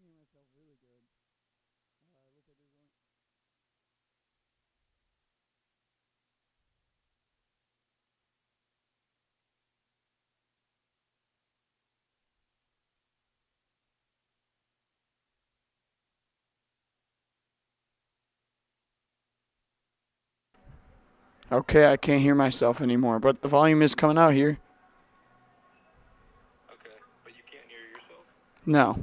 hear myself really good. Looks like there's only. Okay, I can't hear myself anymore, but the volume is coming out here. Okay, but you can't hear yourself? No.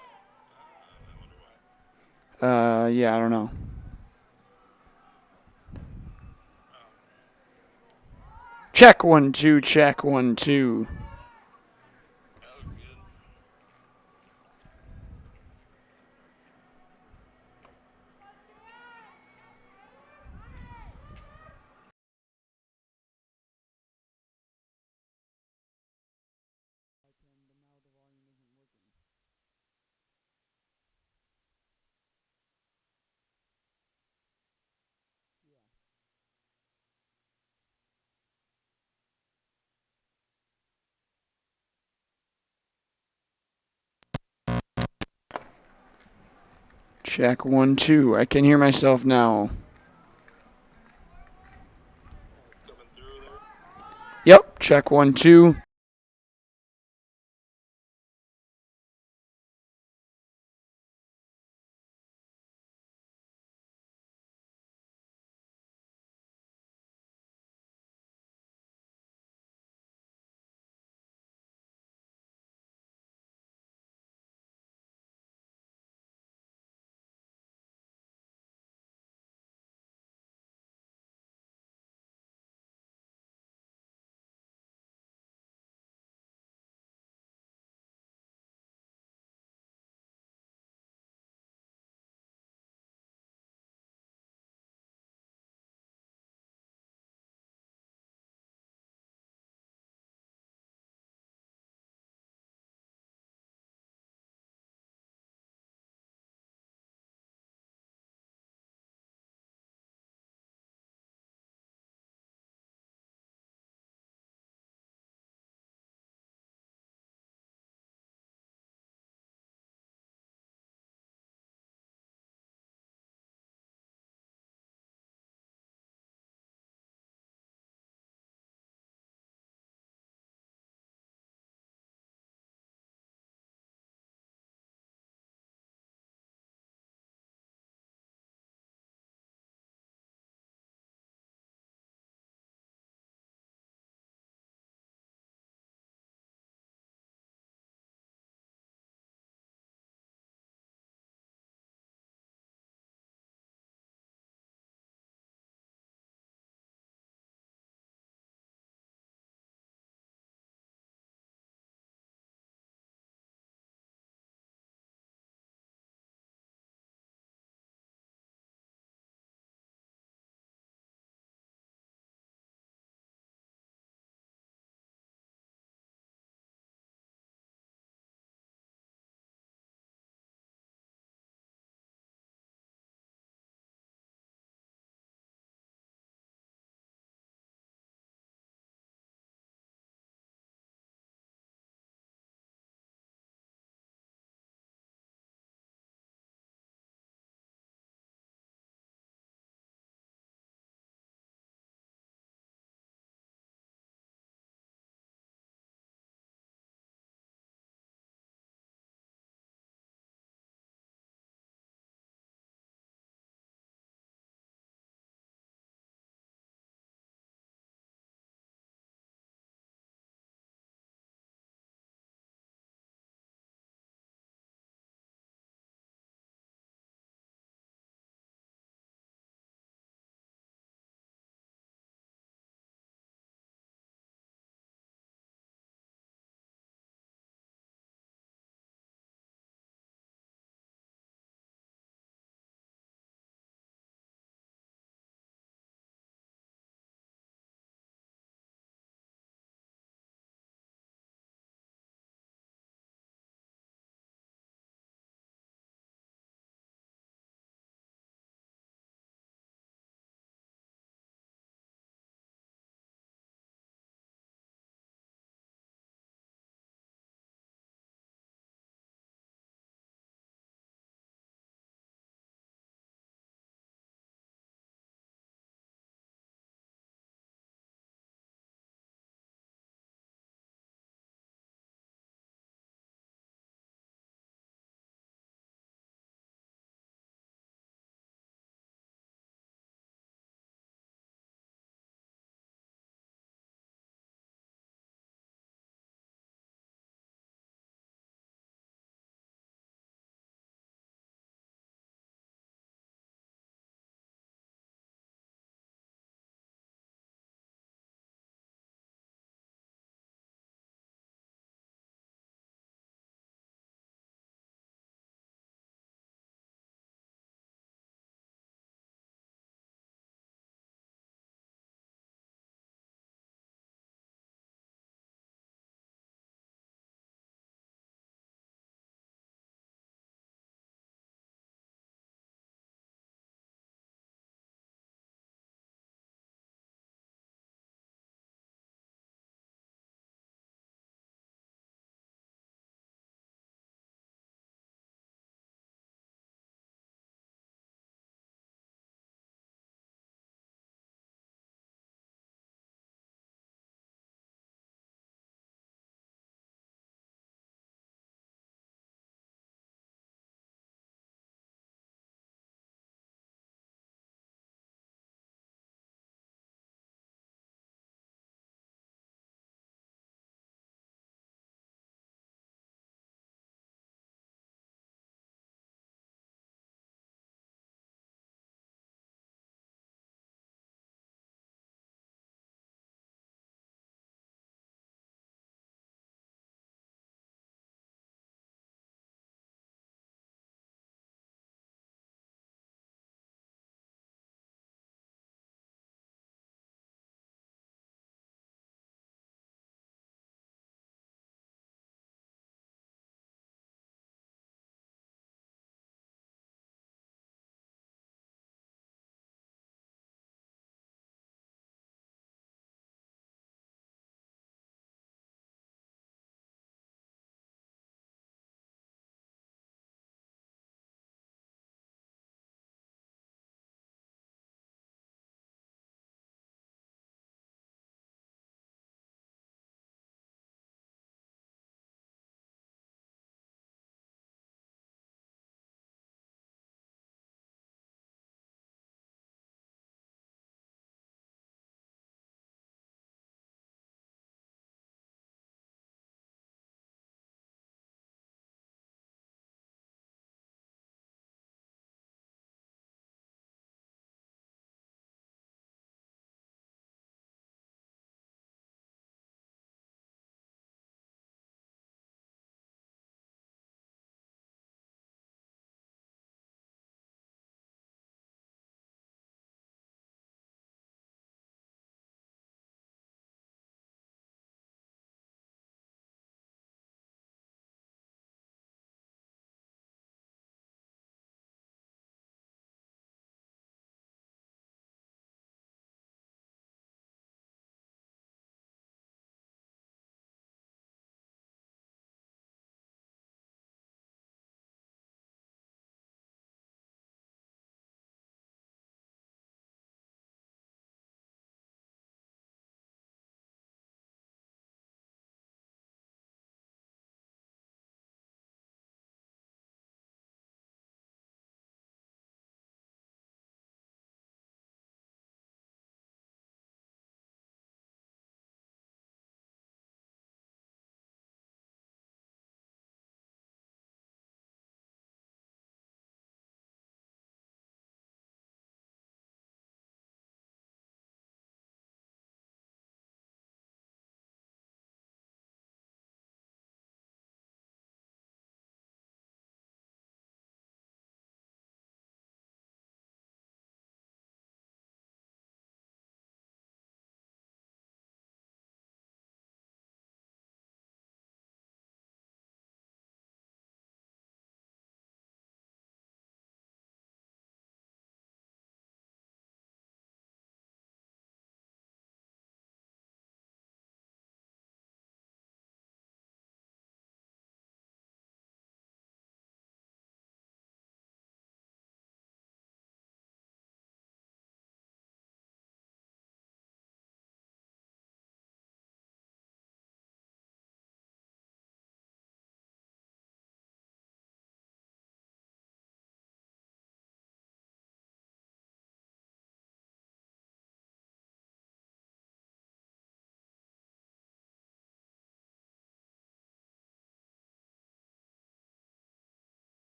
I wonder why. Yeah, I don't know. Oh, Check 1 2, check 1 2. that looks good. Check 1 2. I can hear myself now. Oh, it's coming through there. Yep, check 1 2.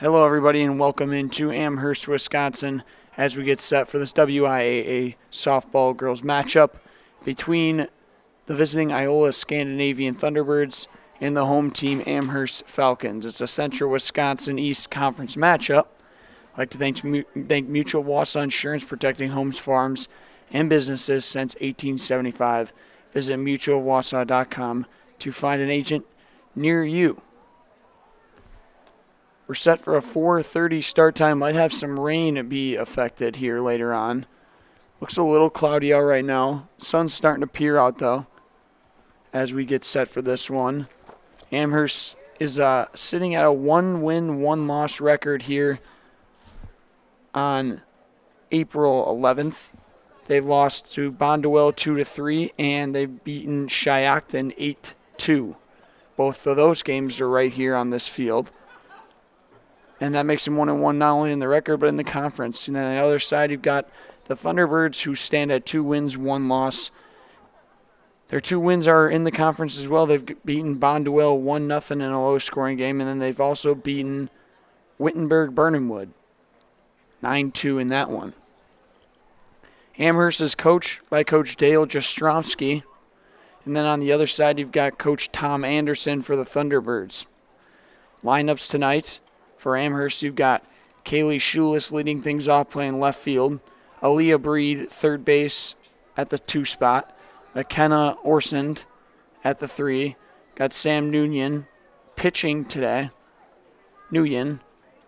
Hello, everybody, and welcome into Amherst, Wisconsin, as we get set for this WIAA softball girls matchup between the visiting Iola-Scandinavian Thunderbirds and the home team Amherst Falcons. It's a Central Wisconsin East Conference matchup. I'd like to thank Mutual Wausau Insurance, protecting homes, farms, and businesses since 1875. Visit mutualwausau.com to find an agent near you. We're set for a 4:30 start time. Might have some rain be affected here later on. Looks a little cloudy out right now. Sun's starting to peer out, though, as we get set for this one. Amherst is sitting at a 1-win, 1-loss record here on April 11th. They've lost to Bondwell 2-3, and they've beaten Shiocton 8-2. Both of those games are right here on this field. And that makes them 1-1 not only in the record but in the conference. And then on the other side, you've got the Thunderbirds, who stand at 2 wins, 1 loss. Their 2 wins are in the conference as well. They've beaten Bondwell 1-0 in a low-scoring game, and then they've also beaten Wittenberg-Burnhamwood 9-2 in that one. Amherst is coached by Coach Dale Jastrzomski. And then on the other side, you've got Coach Tom Anderson for the Thunderbirds. Lineups tonight. For Amherst, you've got Kaylee Schulis leading things off, playing left field. Aaliyah Breed, third base at the 2 spot. McKenna Orsund at the 3. Got Sam Nguyen pitching today. Nguyen,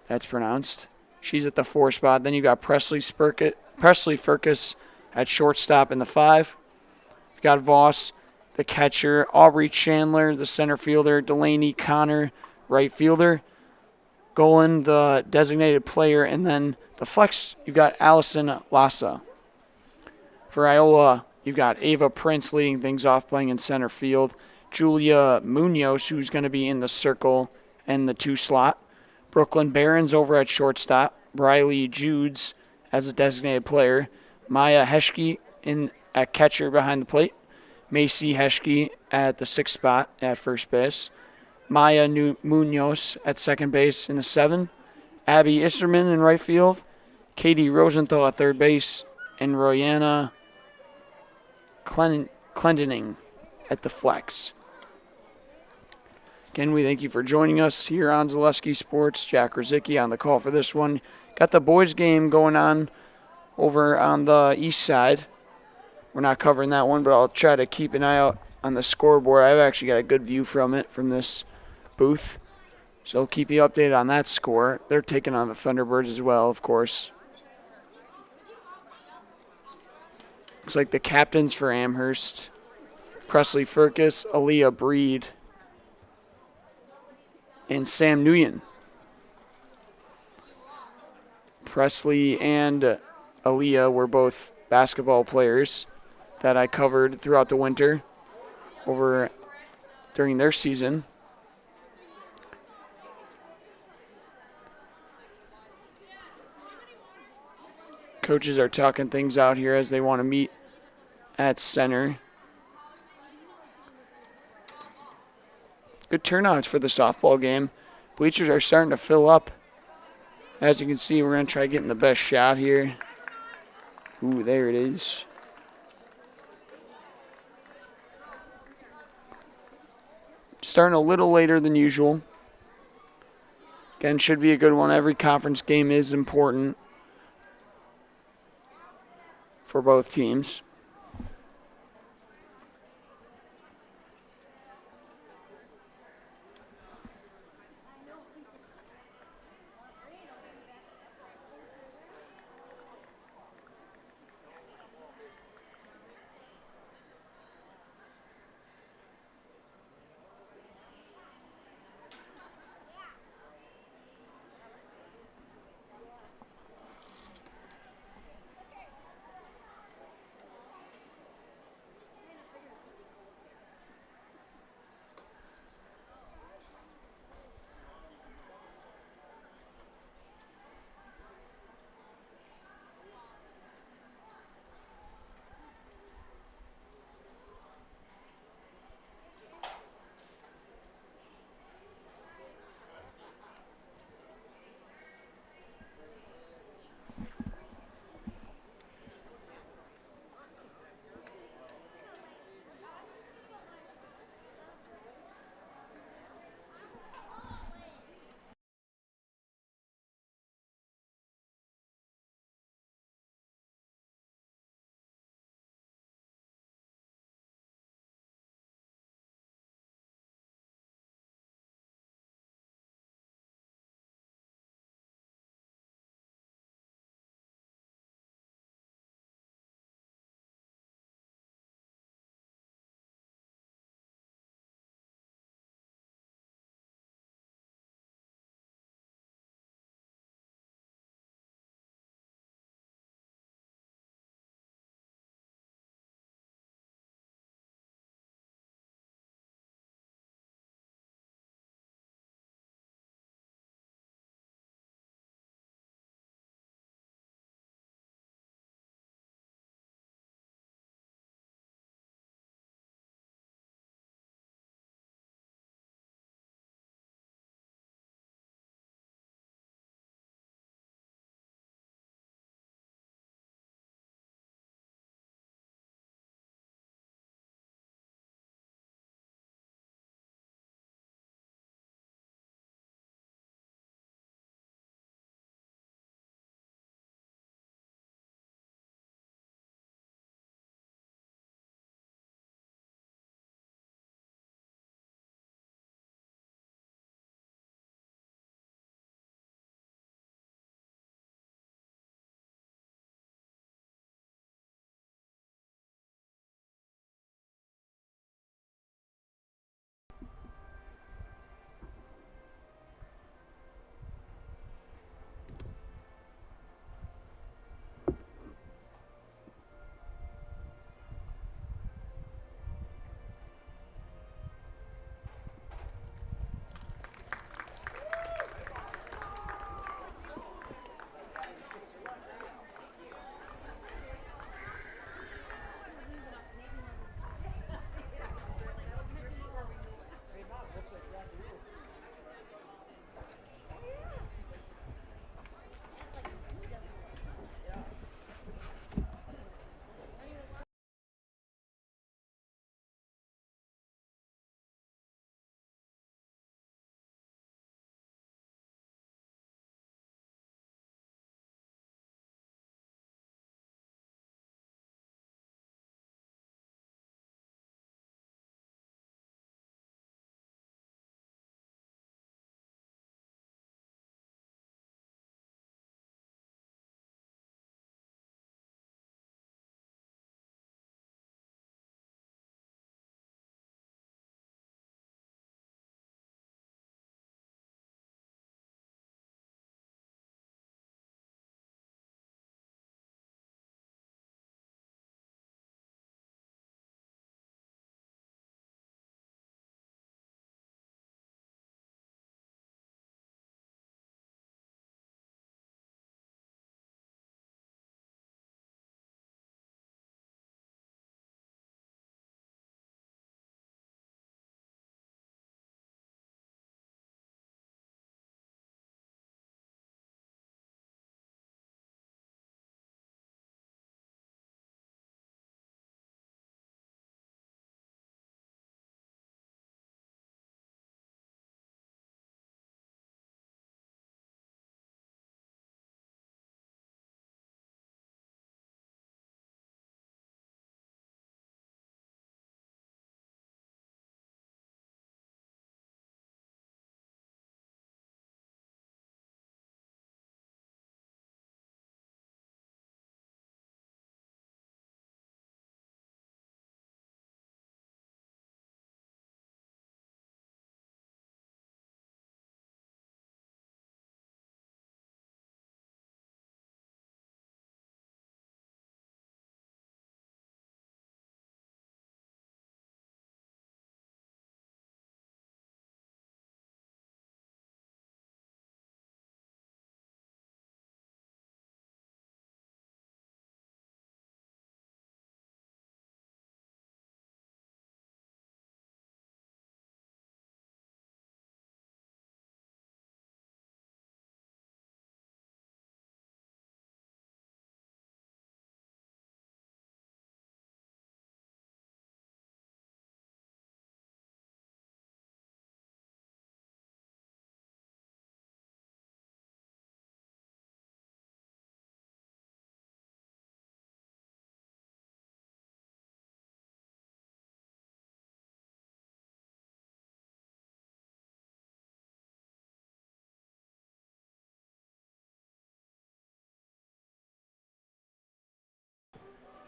that's pronounced. She's at the 4 spot. Then you got Presley Furcus at shortstop in the 5. You've got Voss, the catcher. Aubrey Chandler, the center fielder. Delaney Connor, right fielder. Golan, the designated player, and then the flex, you've got Allison Lassa. For Iola, you've got Ava Prince leading things off, playing in center field. Julia Munoz, who's going to be in the circle and the 2 slot. Brooklyn Barons over at shortstop. Briley Judes as a designated player. Maya Heschke at catcher behind the plate. Macy Heschke at the 6th spot at first base. Maya Munoz at second base in the 7. Abby Isserman in right field. Katie Rosenthal at third base. And Royanna Clendening at the flex. Again, we thank you for joining us here on Zaleski Sports. Jack Rosicki on the call for this one. Got the boys game going on over on the east side. We're not covering that one, but I'll try to keep an eye out on the scoreboard. I've actually got a good view from it, from this booth. So I'll keep you updated on that score. They're taking on the Thunderbirds as well, of course. Looks like the captains for Amherst: Presley Furcus, Aaliyah Breed, and Sam Nguyen. Presley and Aaliyah were both basketball players that I covered throughout the winter over during their season. Coaches are talking things out here as they want to meet at center. Good turnouts for the softball game. Bleachers are starting to fill up. As you can see, we're going to try getting the best shot here. Ooh, there it is. Starting a little later than usual. Again, should be a good one. Every conference game is important for both teams.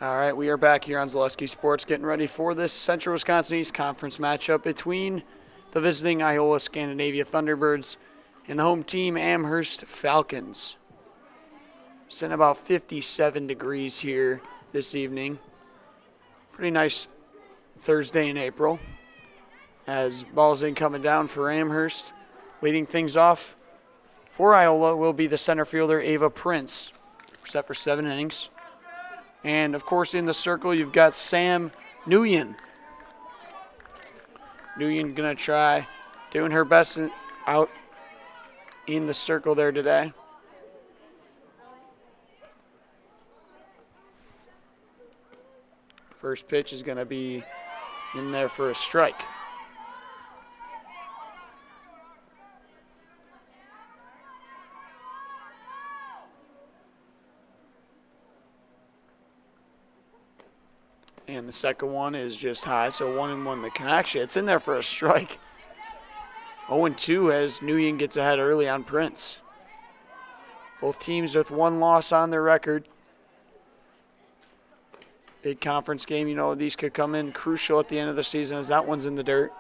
All right, we are back here on Zaleski Sports getting ready for this Central Wisconsin East Conference matchup between the visiting Iola-Scandinavia Thunderbirds and the home team Amherst Falcons. Sitting about 57 degrees here this evening. Pretty nice Thursday in April as balls in coming down for Amherst. Leading things off for Iola will be the center fielder Ava Prince. Set for 7 innings. And, of course, in the circle, you've got Sam Nguyen. Nguyen going to try doing her best out in the circle there today. First pitch is going to be in there for a strike. And the second one is just high, so 1-1 the connection. It's in there for a strike. 0-2 as Nguyen gets ahead early on Prince. Both teams with 1 loss on their record. Big conference game, you know, these could come in crucial at the end of the season as that one's in the dirt.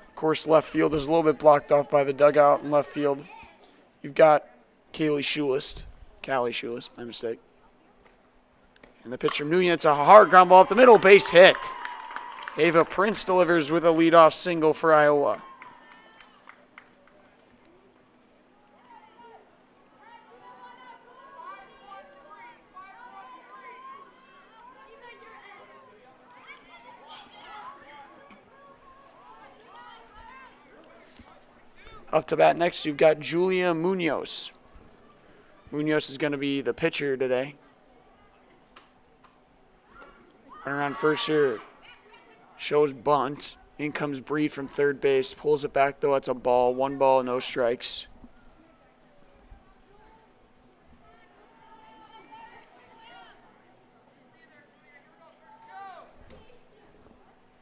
Of course, left field is a little bit blocked off by the dugout in left field. You've got Callie Schulist, my mistake. And the pitch from Nguyen, it's a hard ground ball up the middle, base hit. Ava Prince delivers with a leadoff single for Iola. Up to bat next, you've got Julia Munoz. Munoz is going to be the pitcher today. Runner on first here. Shows bunt. In comes Breed from third base. Pulls it back, though. It's a ball. 1 ball, no strikes.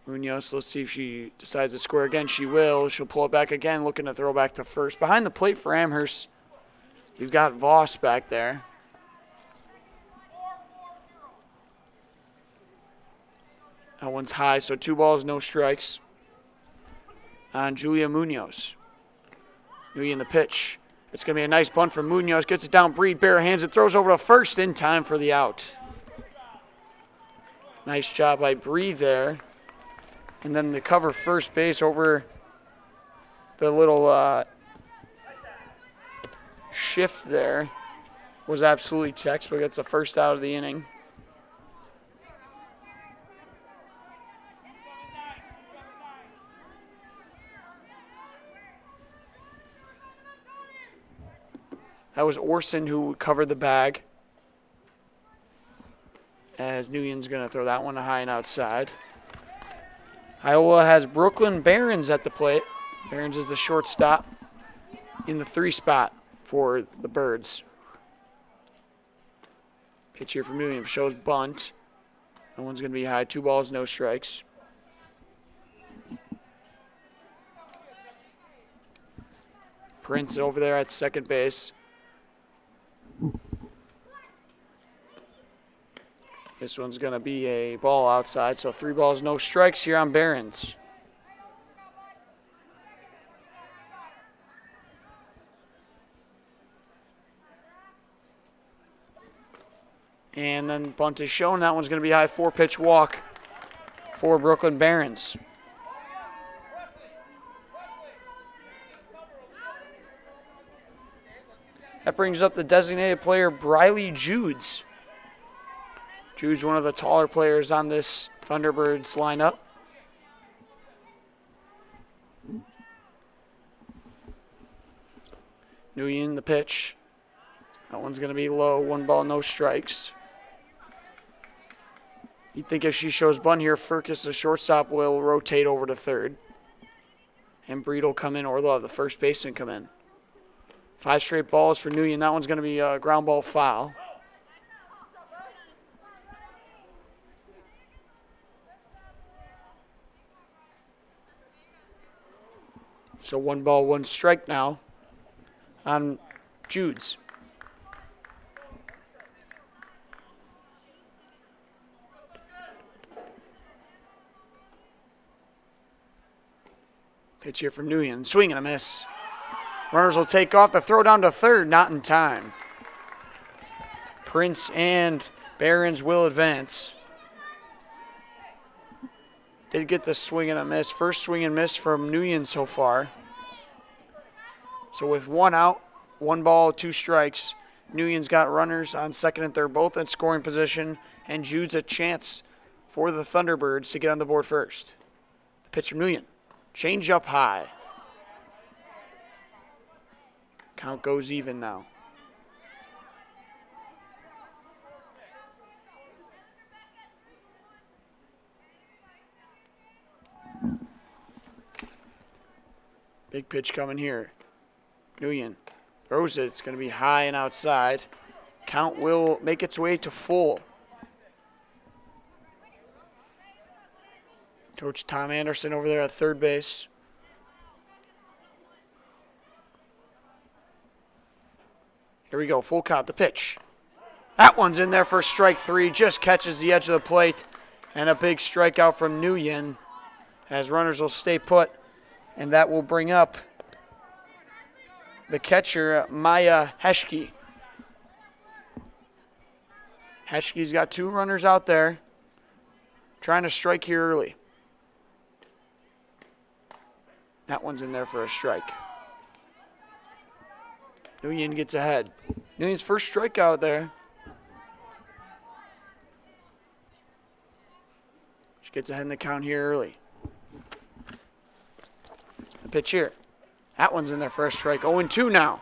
Munoz, let's see if she decides to score again. She will. She'll pull it back again, looking to throw back to first. Behind the plate for Amherst, you've got Voss back there. That one's high, so 2 balls, no strikes on Julia Munoz. Nguyen the pitch. It's going to be a nice bunt from Munoz. Gets it down, Breed, bare hands it, throws over to first in time for the out. Nice job by Breed there. And then the cover first base over the little shift there was absolutely textbook. It's the first out of the inning. That was Orson who covered the bag. As Nguyen's going to throw that one high and outside. Iola has Brooklyn Barons at the plate. Barons is the shortstop in the 3 spot for the Birds. Pitch here from Nguyen shows bunt. That one's going to be high. 2 balls, no strikes. Prince over there at second base. This one's going to be a ball outside, so 3 balls, no strikes here on Barons. And then bunt is shown. That one's going to be high. 4-pitch walk for Brooklyn Barons. That brings up the designated player, Briley Judes. Jude's one of the taller players on this Thunderbirds lineup. Nguyen the pitch. That one's going to be low. 1 ball, no strikes. You'd think if she shows bunt here, Furcus, the shortstop, will rotate over to third. And Breed will come in, or they'll have the first baseman come in. 5 straight balls for Nguyen. That one's going to be a ground ball foul. So 1 ball, 1 strike now on Judes. Pitch here from Nguyen. Swing and a miss. Runners will take off. The throw down to third, not in time. Prince and Barons will advance. Did get the swing and a miss. First swing and miss from Nguyen so far. So with 1 out, 1 ball, 2 strikes, Nguyen's got runners on second and third, both in scoring position, and Jude's a chance for the Thunderbirds to get on the board first. The pitch from Nguyen. Change up high. Count goes even now. Big pitch coming here. Nguyen throws it. It's going to be high and outside. Count will make its way to full. Coach Tom Anderson over there at third base. Here we go, full count, the pitch. That one's in there for strike 3, just catches the edge of the plate. And a big strikeout from Nguyen as runners will stay put. And that will bring up the catcher, Maya Heschke. Heschke's got 2 runners out there, trying to strike here early. That one's in there for a strike. Nguyen gets ahead. Nguyen's first strikeout there. She gets ahead in the count here early. The pitch here. That one's in there for a strike. 0-2 now.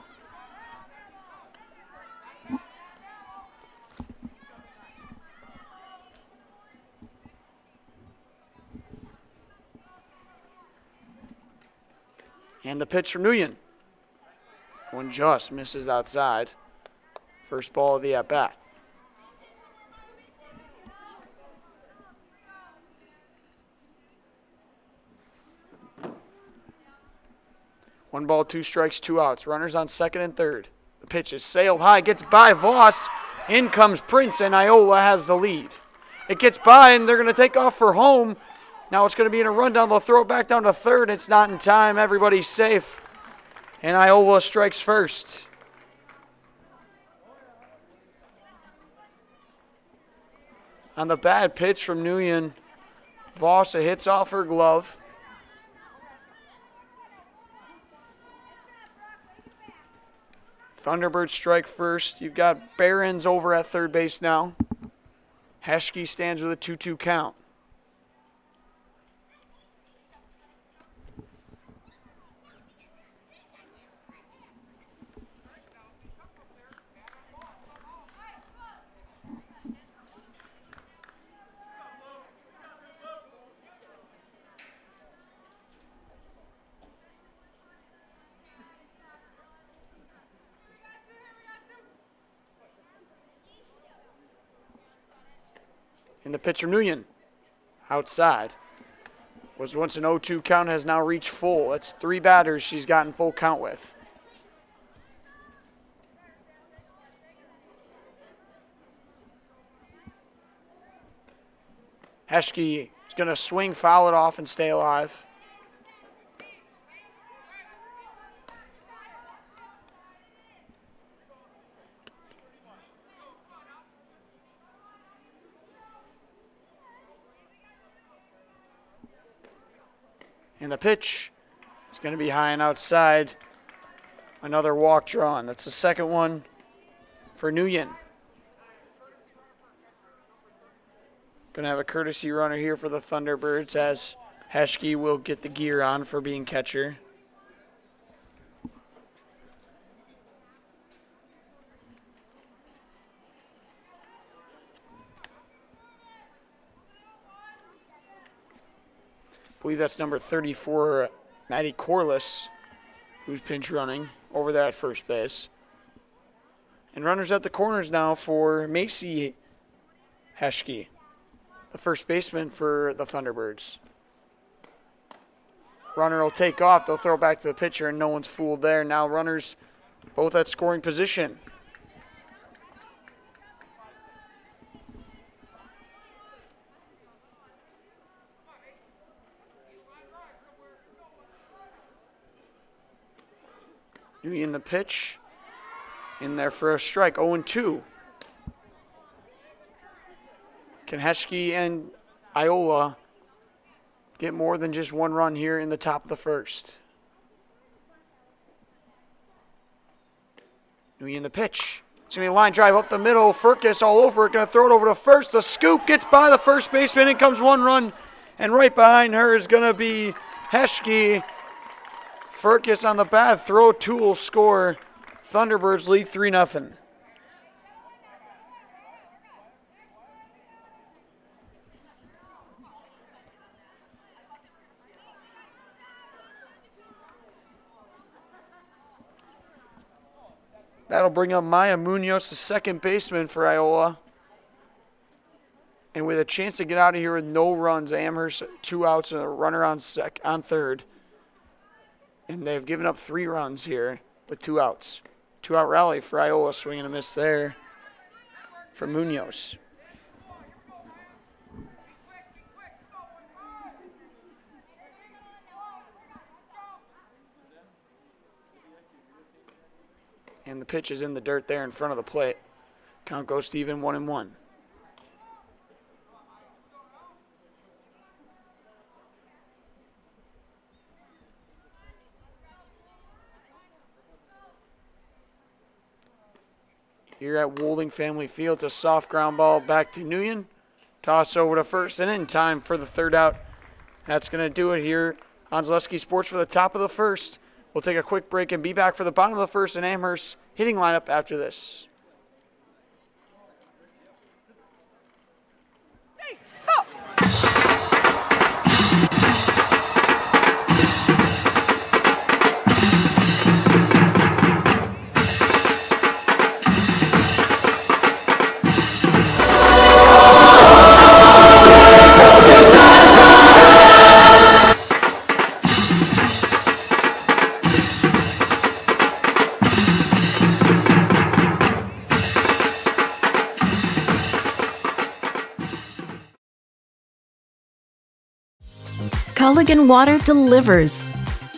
And the pitch from Nguyen. One just misses outside. First ball of the at-bat. One ball, 2 strikes, 2 outs. Runners on second and third. The pitch is sailed high, gets by Voss. In comes Prince, and Iola has the lead. It gets by, and they're going to take off for home. Now it's going to be in a rundown. They'll throw it back down to third. It's not in time. Everybody's safe. And Iola strikes first. On the bad pitch from Nguyen, Vossa hits off her glove. Thunderbirds strike first. You've got Barons over at third base now. Heschke stands with a 2-2 count. And the pitcher Nguyen, outside. Was once an 0-2 count, has now reached full. That's 3 batters she's gotten full count with. Heschke is going to swing, foul it off, and stay alive. And the pitch is going to be high and outside. Another walk drawn. That's the second one for Nguyen. Going to have a courtesy runner here for the Thunderbirds as Heschke will get the gear on for being catcher. I believe that's number 34, Maddie Corliss, who's pinch running over there at first base. And runners at the corners now for Macy Heschke, the first baseman for the Thunderbirds. Runner will take off. They'll throw back to the pitcher, and no one's fooled there. Now runners both at scoring position. pitch. In there for a strike, 0-2. Can Heschke and Iola get more than just one run here in the top of the first? Nguyen the pitch. It's going to be a line drive up the middle. Furcus all over it. Going to throw it over to first. The scoop gets by the first baseman. In comes one run. And right behind her is going to be Heschke. Furcus on the bat. Throw tool score. Thunderbirds lead 3-0. That'll bring up Maya Munoz, the second baseman for Iola. And with a chance to get out of here with no runs, Amherst 2 outs and a runner on third. And they've given up 3 runs here with 2 outs. 2-out rally for Iola, swing and a miss there for Munoz. And the pitch is in the dirt there in front of the plate. Count goes to even 1-1. Here at Wolding Family Field, it's a soft ground ball back to Nguyen. Toss over to first and in time for the 3rd out. That's going to do it here on Zaleski Sports for the top of the first. We'll take a quick break and be back for the bottom of the first and Amherst hitting lineup after this. Culligan Water delivers.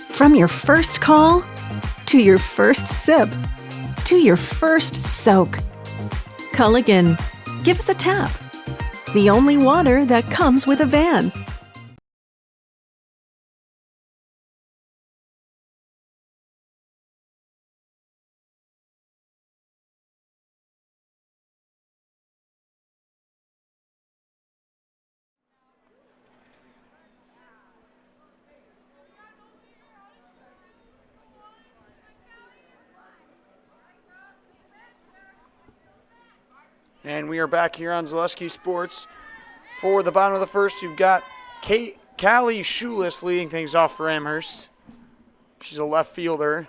From your first call, to your first sip, to your first soak. Culligan, give us a tap. The only water that comes with a van. And we are back here on Zaleski Sports. For the bottom of the first, you've got Callie Schulis leading things off for Amherst. She's a left fielder,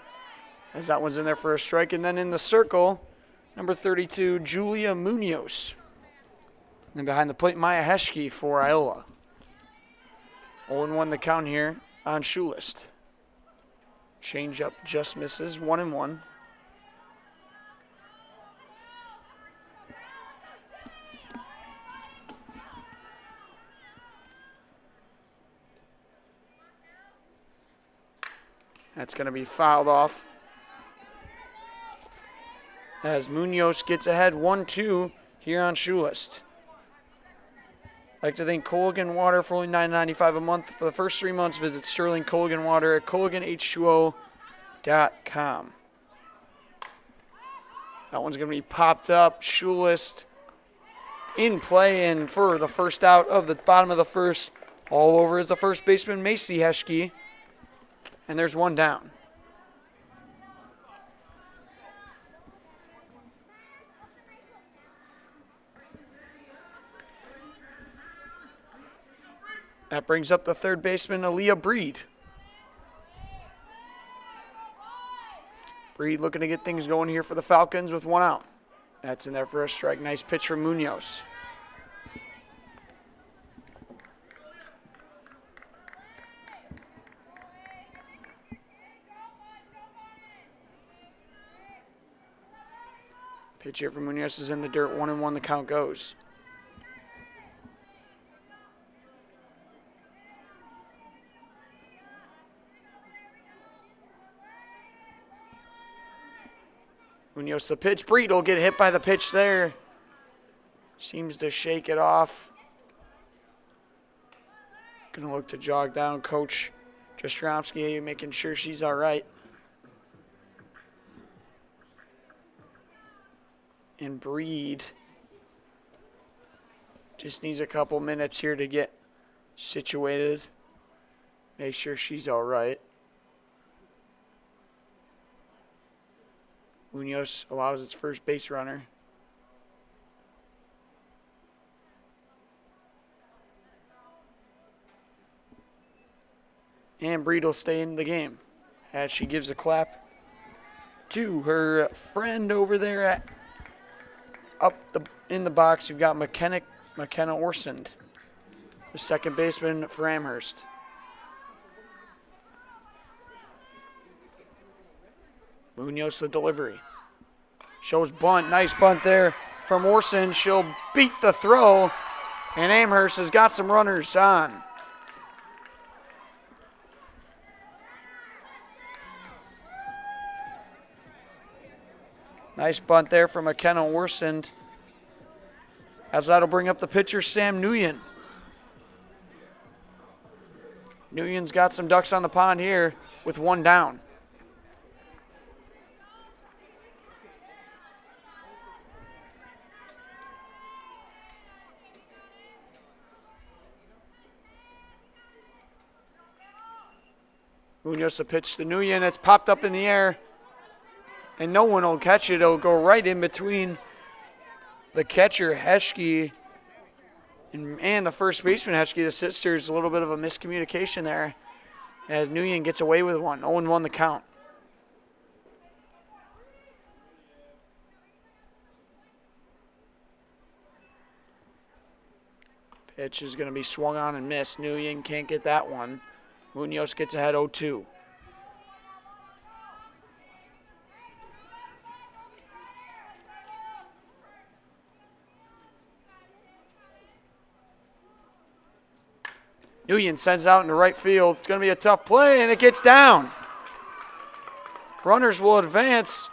as that one's in there for a strike. And then in the circle, number 32, Julia Munoz. And then behind the plate, Maya Heschke for Iola. 0-1 the count here on Schulis. Change up just misses, 1-1. That's going to be fouled off as Munoz gets ahead 1-2 here on Shoelist. I'd like to thank Culligan Water for only $9.95 a month. For the first 3 months, visit Sterling Culligan Water at CulliganH2O.com. That one's going to be popped up. Shoelist in play, and for the first out of the bottom of the first, all over is the first baseman, Macy Heschke. And there's one down. That brings up the third baseman, Aaliyah Breed. Breed looking to get things going here for the Falcons with 1 out. That's in there for a strike. Nice pitch from Munoz. Pitch here from Munoz is in the dirt. 1-1 the count goes. Munoz the pitch. Breed will get hit by the pitch there. Seems to shake it off. Gonna look to jog down Coach Jastrzomski, making sure she's all right. And Breed just needs a couple minutes here to get situated. Make sure she's all right. Munoz allows its first base runner. And Breed will stay in the game as she gives a clap to her friend over there in the box. You've got McKenna Orsund, the second baseman for Amherst. Munoz the delivery. Shows bunt. Nice bunt there from Orsund. She'll beat the throw, and Amherst has got some runners on. Nice bunt there from McKenna Orsund. As that'll bring up the pitcher, Sam Nguyen. Nguyen's got some ducks on the pond here with one down. Munoz a pitch to Nguyen. It's popped up in the air, and no one will catch it. It'll go right in between the catcher, Heschke, and the first baseman, Heschke, the sisters. A little bit of a miscommunication there as Nguyen gets away with one. 0-1 the count. Pitch is going to be swung on and missed. Nguyen can't get that one. Munoz gets ahead 0-2. Nguyen sends out into right field. It's going to be a tough play, and it gets down. Runners will advance.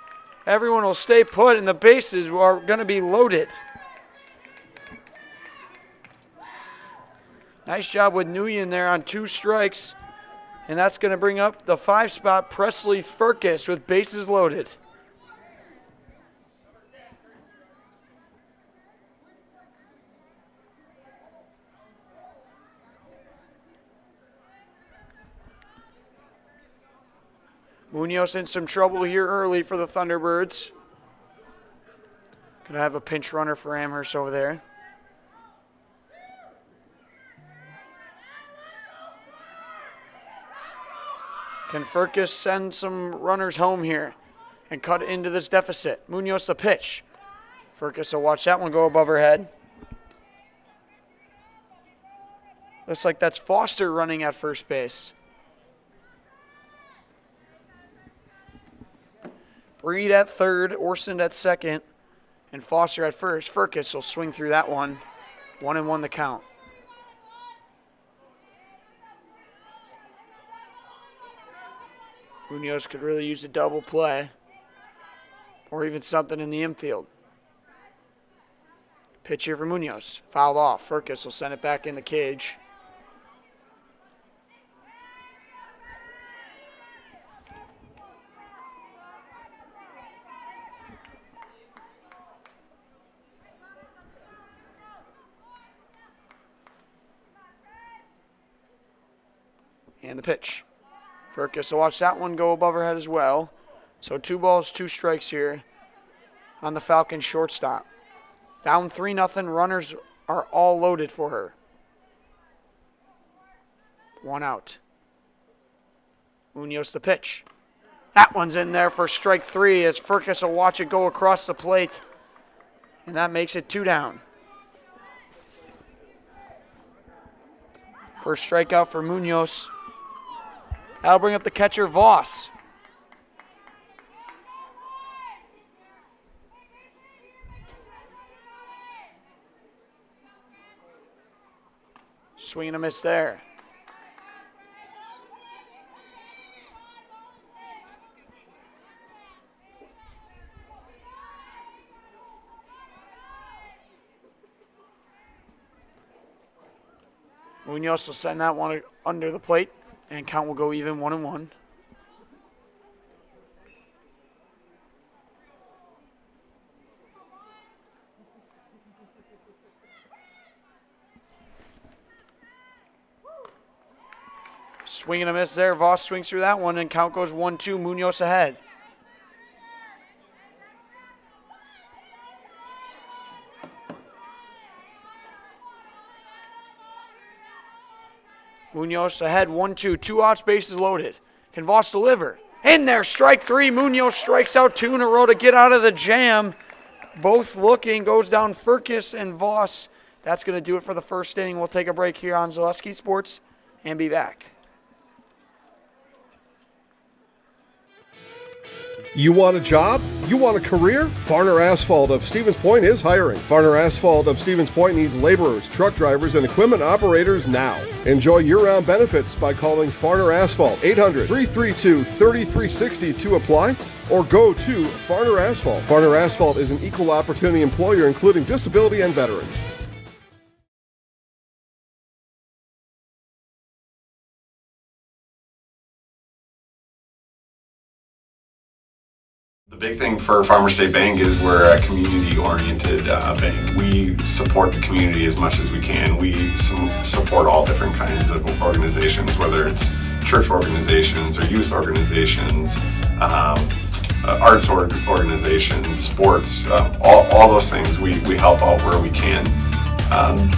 Everyone will stay put, and the bases are going to be loaded. Nice job with Nguyen there on 2 strikes. And that's going to bring up the 5 spot, Presley Furcus, with bases loaded. Munoz in some trouble here early for the Thunderbirds. Going to have a pinch runner for Amherst over there. Can Furcus send some runners home here and cut into this deficit? Munoz the pitch. Furcus will watch that one go above her head. Looks like that's Foster running at first base. Breed at third, Orsund at second, and Foster at first. Furcus will swing through that one. 1-1 the count. Munoz could really use a double play or even something in the infield. Pitch here for Munoz. Fouled off. Furcus will send it back in the cage. And the pitch. Furcus will watch that one go above her head as well. So 2 balls, 2 strikes here on the Falcons shortstop. Down 3-0. Runners are all loaded for her. 1 out. Munoz the pitch. That one's in there for strike 3 as Furcus will watch it go across the plate. And that makes it 2 down. First strikeout for Munoz. That'll bring up the catcher, Voss. Swing and a miss there. Munoz will send that one under the plate, and count will go even 1-1. Swing and a miss there. Voss swings through that one, and count goes 1-2. Munoz ahead. Munoz ahead, 1-2. 2 outs, bases loaded. Can Voss deliver? In there, strike 3. Munoz strikes out 2 in a row to get out of the jam. Both looking, goes down Furcus and Voss. That's going to do it for the first inning. We'll take a break here on Zaleski Sports and be back. You want a job? You want a career? Farner Asphalt of Stevens Point is hiring. Farner Asphalt of Stevens Point needs laborers, truck drivers, and equipment operators now. Enjoy year-round benefits by calling Farner Asphalt 800-332-3360 to apply, or go to Farner Asphalt. Farner Asphalt is an equal opportunity employer including disability and veterans. The big thing for Farmers State Bank is we're a community-oriented bank. We support the community as much as we can. We support all different kinds of organizations, whether it's church organizations or youth organizations, arts organizations, sports, all those things. We help out where we can.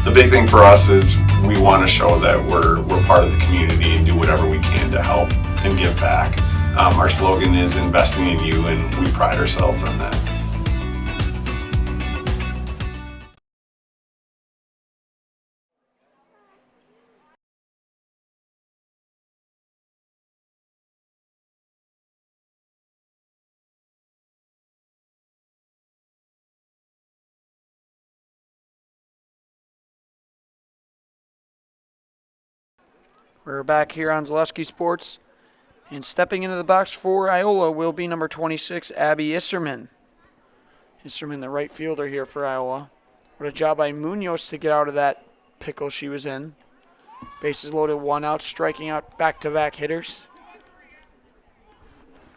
The big thing for us is we want to show that we're part of the community and do whatever we can to help and give back. Our slogan is investing in you, and we pride ourselves on that. We're back here on Zaleski Sports. And stepping into the box for Iola will be number 26, Abby Isserman. Isserman, the right fielder here for Iola. What a job by Munoz to get out of that pickle she was in. Bases loaded, 1 out, striking out back-to-back hitters.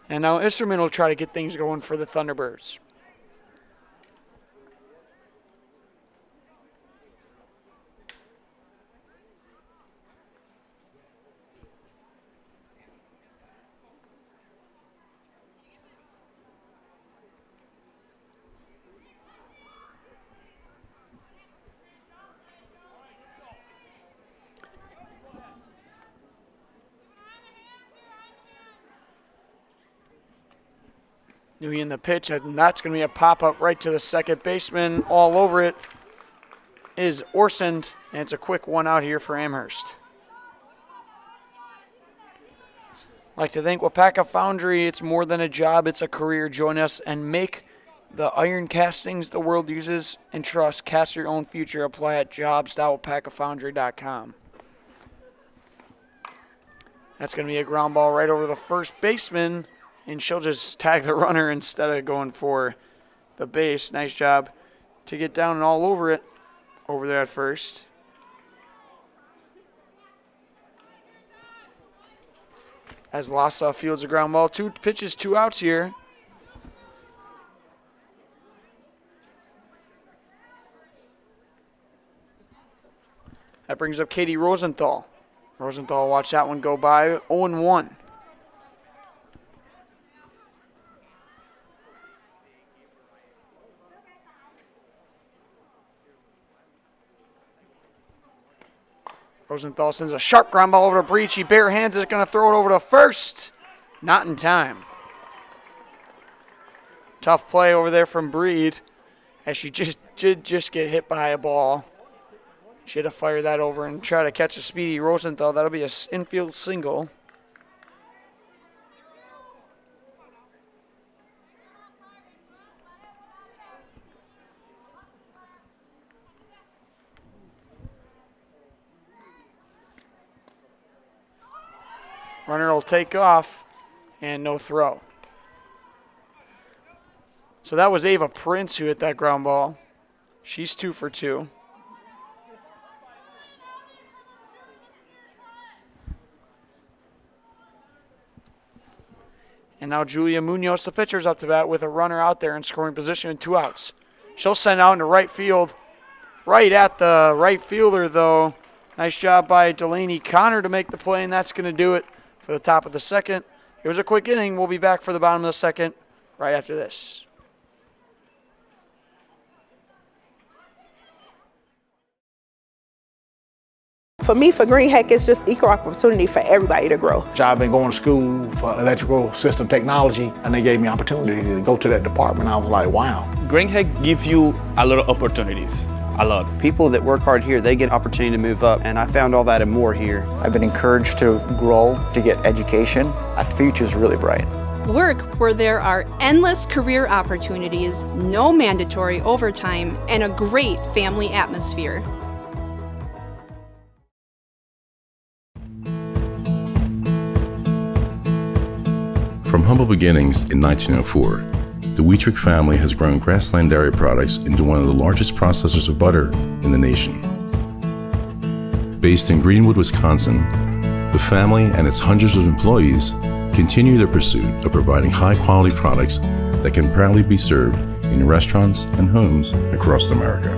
And now Isserman will try to get things going for the Thunderbirds. Newey in the pitch, and that's going to be a pop-up right to the second baseman. All over it is Orsend, and it's a quick 1 out here for Amherst. I'd like to thank WIAA Foundry. It's more than a job, it's a career. Join us and make the iron castings the world uses and trusts. Cast your own future. Apply at jobs.wiaafoundry.com. That's going to be a ground ball right over the first baseman. And she'll just tag the runner instead of going for the base. Nice job to get down and all over it over there at first. As Lassa fields a ground ball. 2 pitches, 2 outs here. That brings up Katie Rosenthal. Rosenthal, watch that one go by. 0-1. Rosenthal sends a sharp ground ball over to Breach. He bare hands it, going to throw it over to first. Not in time. Tough play over there from Breed as she did just get hit by a ball. She had to fire that over and try to catch a speedy Rosenthal. That'll be an infield single. Runner will take off, and no throw. So that was Ava Prince who hit that ground ball. She's 2 for 2. And now Julia Munoz, the pitcher's up to bat with a runner out there in scoring position and 2 outs. She'll send out into right field. Right at the right fielder, though. Nice job by Delaney Connor to make the play, and that's going to do it for the top of the second. It was a quick inning. We'll be back for the bottom of the second right after this. For me, for Green Heck, it's just equal opportunity for everybody to grow. I've been going to school for electrical system technology, and they gave me opportunity to go to that department. I was like, wow. Green Heck gives you a lot of opportunities. A lot. People that work hard here, they get opportunity to move up, and I found all that and more here. I've been encouraged to grow, to get education. Our future's really bright. Work where there are endless career opportunities, no mandatory overtime, and a great family atmosphere. From humble beginnings in 1904, the Wheatrick family has grown Grassland Dairy Products into one of the largest processors of butter in the nation. Based in Greenwood, Wisconsin, the family and its hundreds of employees continue their pursuit of providing high-quality products that can proudly be served in restaurants and homes across America.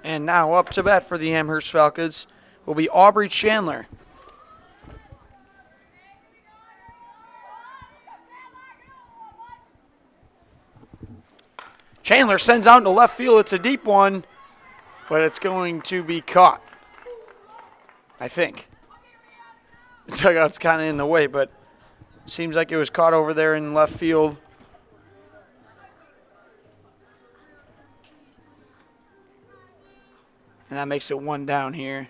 And now up to bat for the Amherst Falcons will be Aubrey Chandler. Chandler sends out into left field. It's a deep one, but it's going to be caught, I think. The dugout's kind of in the way, but seems like it was caught over there in left field. And that makes it 1 down here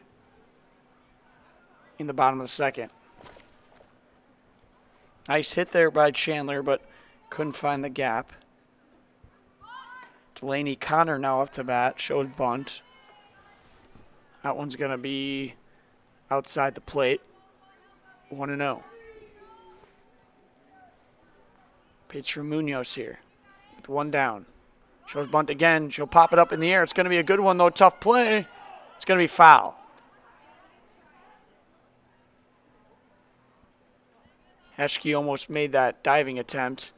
in the bottom of the second. Nice hit there by Chandler, but couldn't find the gap. Delaney Connor now up to bat, shows bunt. That one's going to be outside the plate. 1-0. Pitch from Munoz here with 1 down. Shows bunt again. She'll pop it up in the air. It's going to be a good one, though. Tough play. It's going to be foul. Heschke almost made that diving attempt.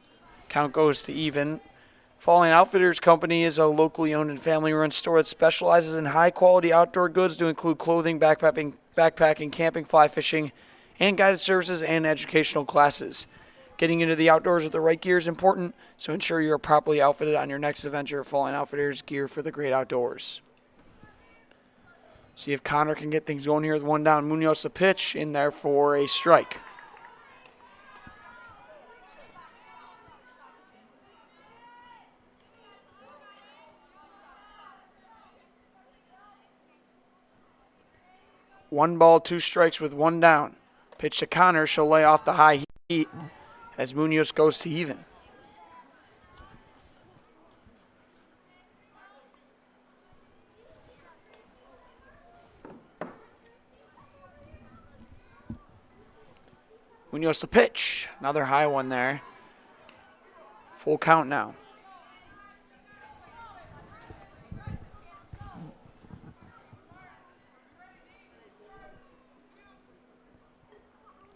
Count goes to even. Falling Outfitters Company is a locally owned and family-run store that specializes in high-quality outdoor goods to include clothing, backpacking, camping, fly fishing, and guided services and educational classes. Getting into the outdoors with the right gear is important, so ensure you are properly outfitted on your next adventure. Falling Outfitters, gear for the great outdoors. See if Connor can get things going here with 1 down. Munoz the pitch in there for a strike. One ball, 2 strikes with 1 down. Pitch to Connor. She'll lay off the high heat as Munoz goes to even. Munoz the pitch. Another high one there. Full count now.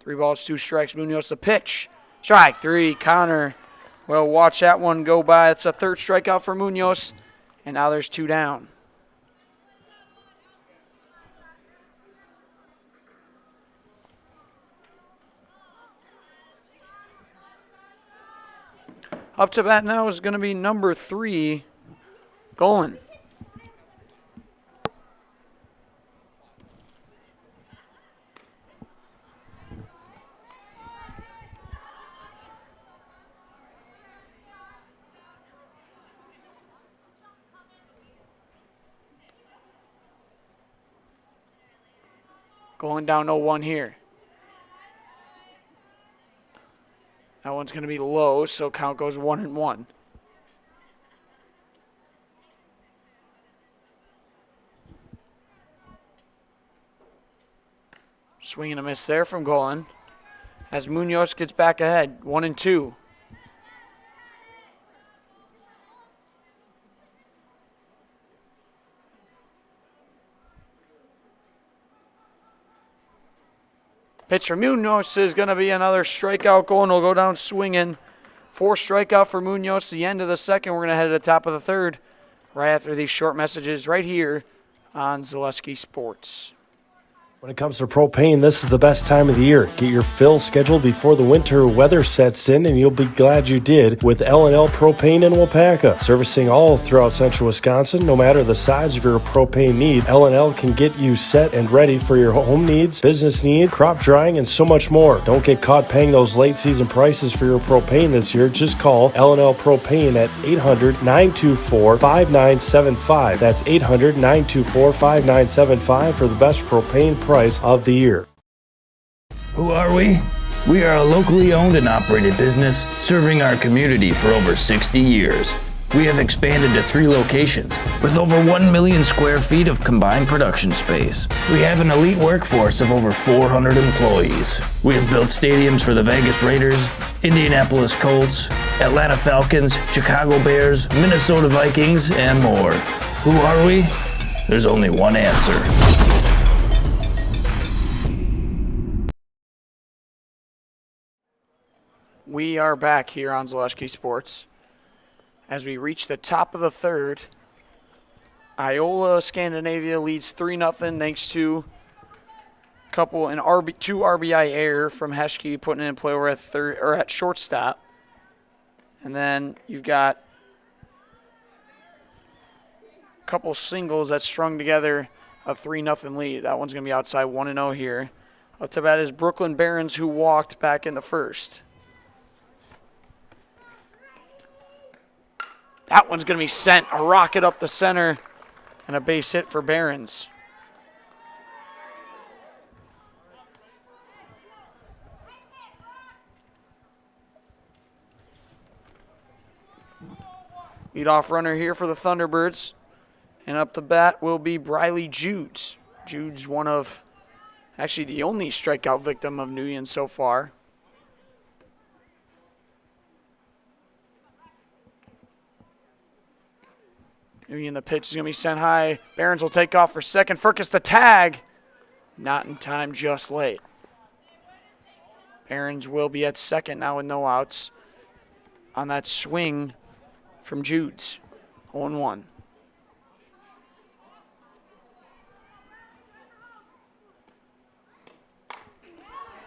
Three balls, 2 strikes. Munoz the pitch. Strike 3. Connor. Well, watch that one go by. It's a 3rd strikeout for Munoz. And now there's 2 down. Up to bat now is going to be number 3, Golan. Going down 0-1 here. That one's going to be low, so count goes 1-1. Swing and a miss there from Golan as Munoz gets back ahead, 1-2. Pitch from Munoz is going to be another strikeout goal, and will go down swinging. 4 strikeout for Munoz. The end of the second. We're going to head to the top of the third right after these short messages right here on Zaleski Sports. When it comes to propane, this is the best time of the year. Get your fill scheduled before the winter weather sets in, and you'll be glad you did with L&L Propane in Waupaca. Servicing all throughout central Wisconsin, no matter the size of your propane need, L&L can get you set and ready for your home needs, business needs, crop drying, and so much more. Don't get caught paying those late season prices for your propane this year. Just call L&L Propane at 800-924-5975. That's 800-924-5975 for the best propane price of the year. Who are we? We are a locally owned and operated business serving our community for over 60 years. We have expanded to 3 locations with over 1 million square feet of combined production space. We have an elite workforce of over 400 employees. We have built stadiums for the Vegas Raiders, Indianapolis Colts, Atlanta Falcons, Chicago Bears, Minnesota Vikings, and more. Who are we? There's only one answer. We are back here on Zaleski Sports. As we reach the top of the third, Iola-Scandinavia leads 3-0 thanks to two RBI error from Heschke putting it in play over at shortstop. And then you've got a couple singles that strung together a 3-0 lead. That one's going to be outside 1-0 here. Up to bat is Brooklyn Barons, who walked back in the first. That one's going to be sent a rocket up the center and a base hit for Barons. Leadoff runner here for the Thunderbirds. And up the bat will be Briley Judes. Judes, one of, actually the only strikeout victim of Nguyen so far. Nguyen, the pitch is going to be sent high. Barons will take off for second. Firkus the tag. Not in time, just late. Barons will be at second now with no outs on that swing from Judes. 0-1.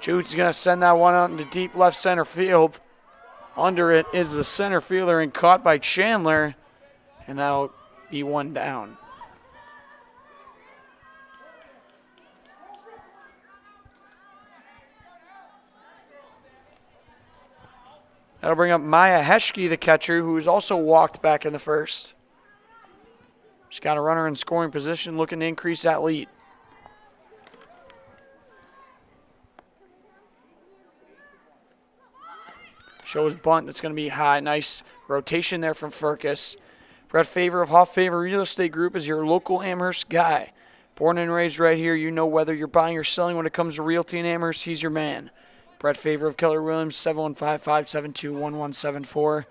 Judes is going to send that one out into deep left center field. Under it is the center fielder and caught by Chandler. And that'll be one down. That'll bring up Maya Heschke, the catcher, who's also walked back in the first. She's got a runner in scoring position, looking to increase that lead. Shows bunt. That's going to be high. Nice rotation there from Firkus. Brett Favor of Hoff Favor Real Estate Group is your local Amherst guy. Born and raised right here, you know whether you're buying or selling when it comes to realty in Amherst, he's your man. Brett Favor of Keller Williams, 715-572-1174.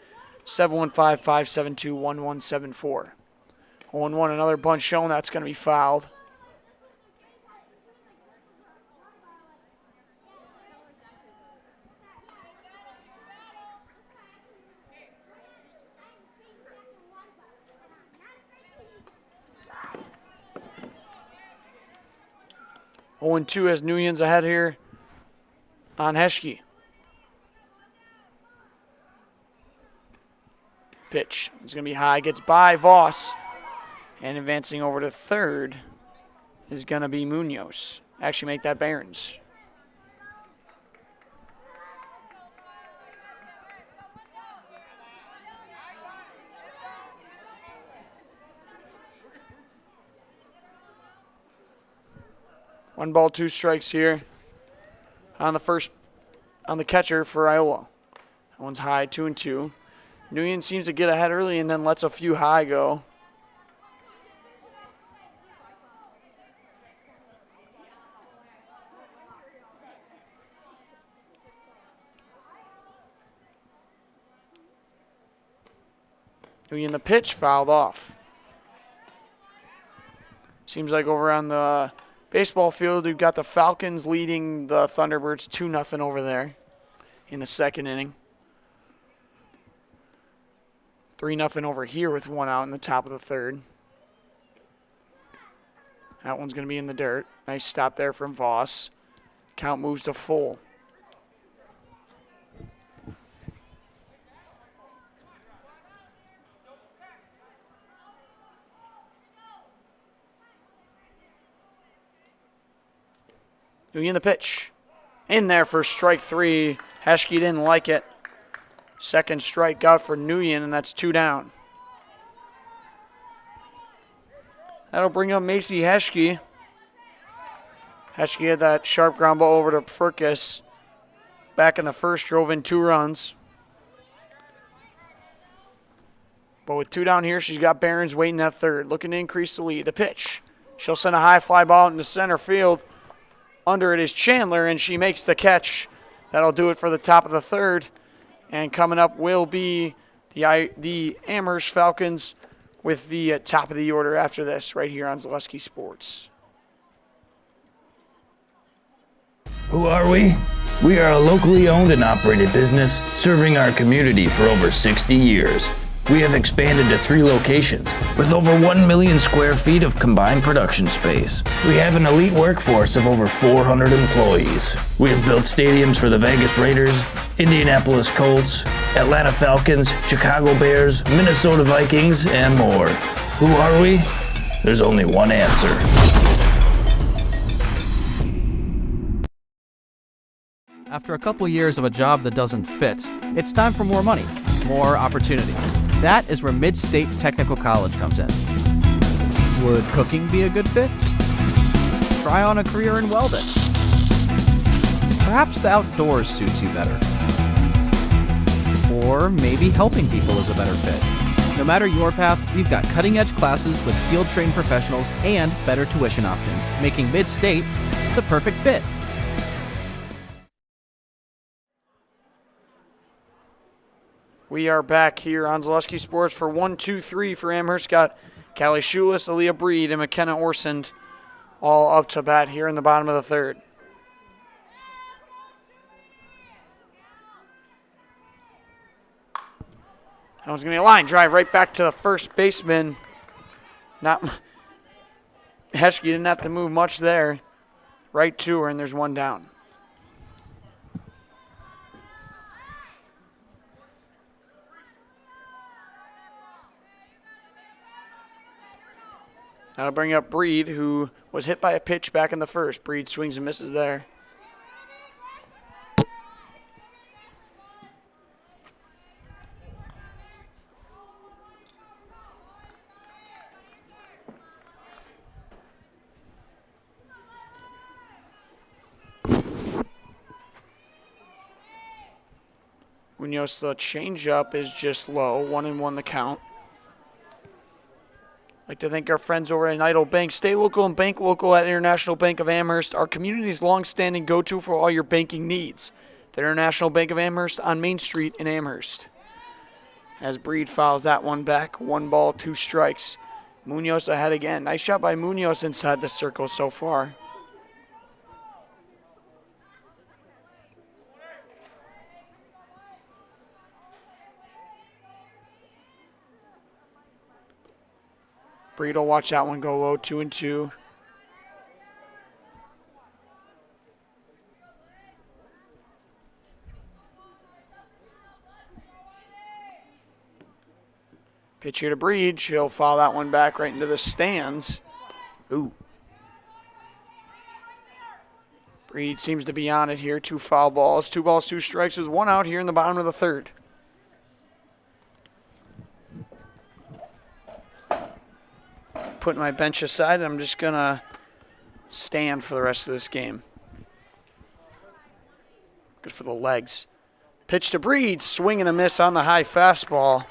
715-572-1174. 0-1, another bunt shown. That's going to be fouled. Owen 2 as Nguyen's ahead here on Heschke. Pitch. It's going to be high. Gets by Voss. And advancing over to third is going to be Munoz. Actually make that Barons. One ball, 2 strikes here on the catcher for Iola. That one's high, 2-2. Nguyen seems to get ahead early and then lets a few high go. Nguyen, the pitch fouled off. Seems like over on the baseball field, we've got the Falcons leading the Thunderbirds 2-0 over there in the second inning. 3-0 over here with one out in the top of the third. That one's going to be in the dirt. Nice stop there from Voss. Count moves to full. Doing the pitch. In there for strike 3. Heschke didn't like it. Second strikeout for Nguyen, and that's 2 down. That'll bring up Macy Heschke. Heschke had that sharp ground ball over to Furcus. Back in the first, drove in 2 runs. But with 2 down here, she's got Barons waiting at third, looking to increase the lead. The pitch. She'll send a high fly ball into center field. Under it is Chandler, and she makes the catch. That'll do it for the top of the third. And coming up will be the Amherst Falcons with the top of the order after this, right here on Zaleski Sports. Who are we? We are a locally owned and operated business serving our community for over 60 years. We have expanded to 3 locations with over 1 million square feet of combined production space. We have an elite workforce of over 400 employees. We have built stadiums for the Vegas Raiders, Indianapolis Colts, Atlanta Falcons, Chicago Bears, Minnesota Vikings, and more. Who are we? There's only one answer. After a couple years of a job that doesn't fit, it's time for more money, more opportunity. That is where Mid-State Technical College comes in. Would cooking be a good fit? Try on a career in welding. Perhaps the outdoors suits you better. Or maybe helping people is a better fit. No matter your path, we've got cutting-edge classes with field-trained professionals and better tuition options, making Mid-State the perfect fit. We are back here on Zaleski Sports for 1, 2, 3 for Amherst. Got Callie Schulis, Aaliyah Breed, and McKenna Orsond all up to bat here in the bottom of the third. That one's going to be a line drive right back to the first baseman. Heschke didn't have to move much there. Right to her, and there's 1 down. That'll bring up Breed, who was hit by a pitch back in the first. Breed swings and misses there. Munoz, the changeup is just low. 1-1 the count. I'd like to thank our friends over at Idle Bank. Stay local and bank local at International Bank of Amherst, our community's long-standing go-to for all your banking needs. The International Bank of Amherst on Main Street in Amherst. As Breed fouls that one back, 1 ball, 2 strikes. Munoz ahead again. Nice shot by Munoz inside the circle so far. Breed will watch that one go low, 2-2. Pitch here to Breed. She'll foul that one back right into the stands. Ooh. Breed seems to be on it here. 2 foul balls. 2 balls, 2 strikes with 1 out here in the bottom of the third. Putting my bench aside, I'm just going to stand for the rest of this game. Good for the legs. Pitch to Breed, swing and a miss on the high fastball.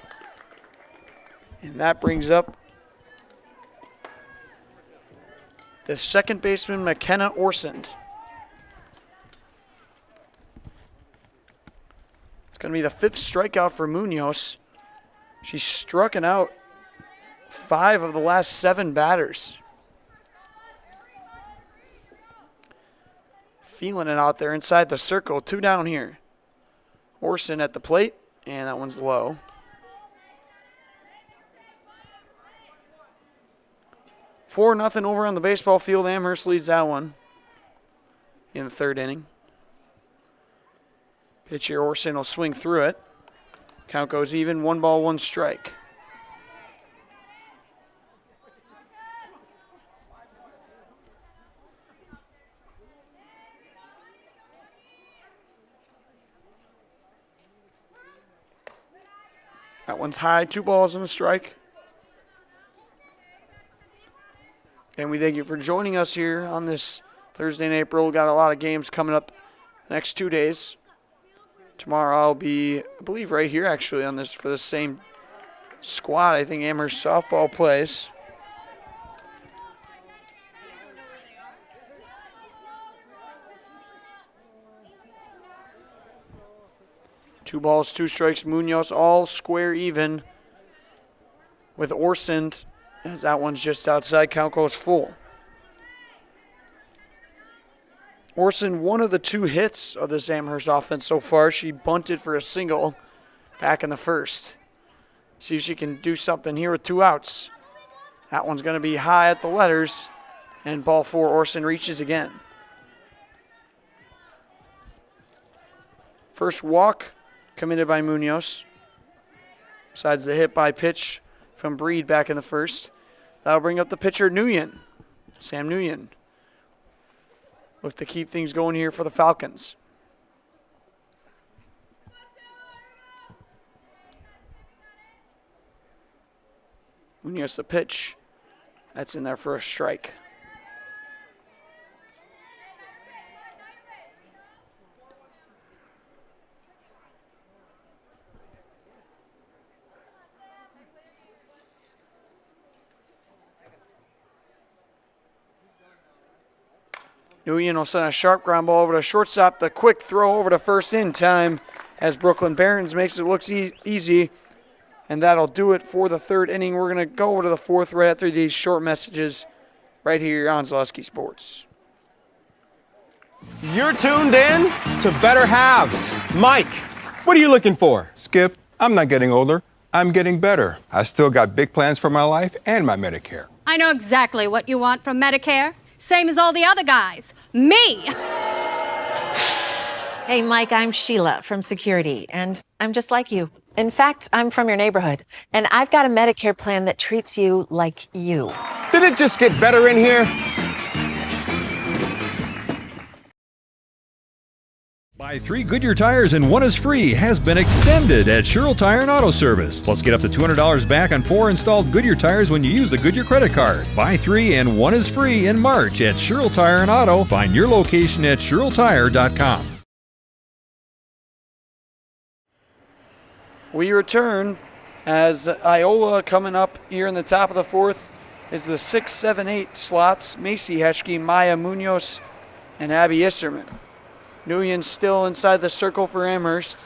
And that brings up the second baseman, McKenna Orsond. It's going to be the 5th strikeout for Munoz. She's struck out 5 of the last 7 batters. feeling it out there inside the circle. 2 down here. Orson at the plate, and that one's low. Four nothing over on the baseball field. Amherst leads that one in the 3rd inning. Pitcher Orson will swing through it. Count goes even, 1 ball, 1 strike. That one's high, 2 balls and a strike. And we thank you for joining us here on this Thursday in April. We've got a lot of games coming up the next 2 days. Tomorrow I'll be, I believe, right here actually on this for the same squad. I think Amherst softball plays. Two balls, 2 strikes. Munoz all square even with Orson, as that one's just outside. Count goes full. Orson, one of the 2 hits of this Amherst offense so far. She bunted for a single back in the 1st. See if she can do something here with 2 outs. That one's going to be high at the letters, and ball 4, Orson reaches again. First walk committed by Munoz. Besides the hit by pitch from Breed back in the 1st. That'll bring up the pitcher, Nguyen. Sam Nguyen. Look to keep things going here for the Falcons. Munoz the pitch. That's in there for a strike. Nguyen will send a sharp ground ball over to shortstop. The quick throw over to first in time as Brooklyn Barons makes it look easy. And that'll do it for the 3rd inning. We're going to go over to the 4th right after these short messages right here on Zaleski Sports. You're tuned in to Better Halves. Mike, what are you looking for? Skip, I'm not getting older. I'm getting better. I still got big plans for my life and my Medicare. I know exactly what you want from Medicare. Same as all the other guys. Me! Hey, Mike, I'm Sheila from Security, and I'm just like you. In fact, I'm from your neighborhood, and I've got a Medicare plan that treats you like you. Did it just get better in here? Buy 3 Goodyear tires and 1 is free has been extended at Sherrill Tire and Auto Service. Plus, get up to $200 back on 4 installed Goodyear tires when you use the Goodyear credit card. Buy 3 and 1 is free in March at Sherrill Tire and Auto. Find your location at SherrillTire.com. We return as Iola coming up here in the top of the 4th is the 6, 7, 8 slots. Macy Heschke, Maya Munoz, and Abby Isserman. Nguyen still inside the circle for Amherst.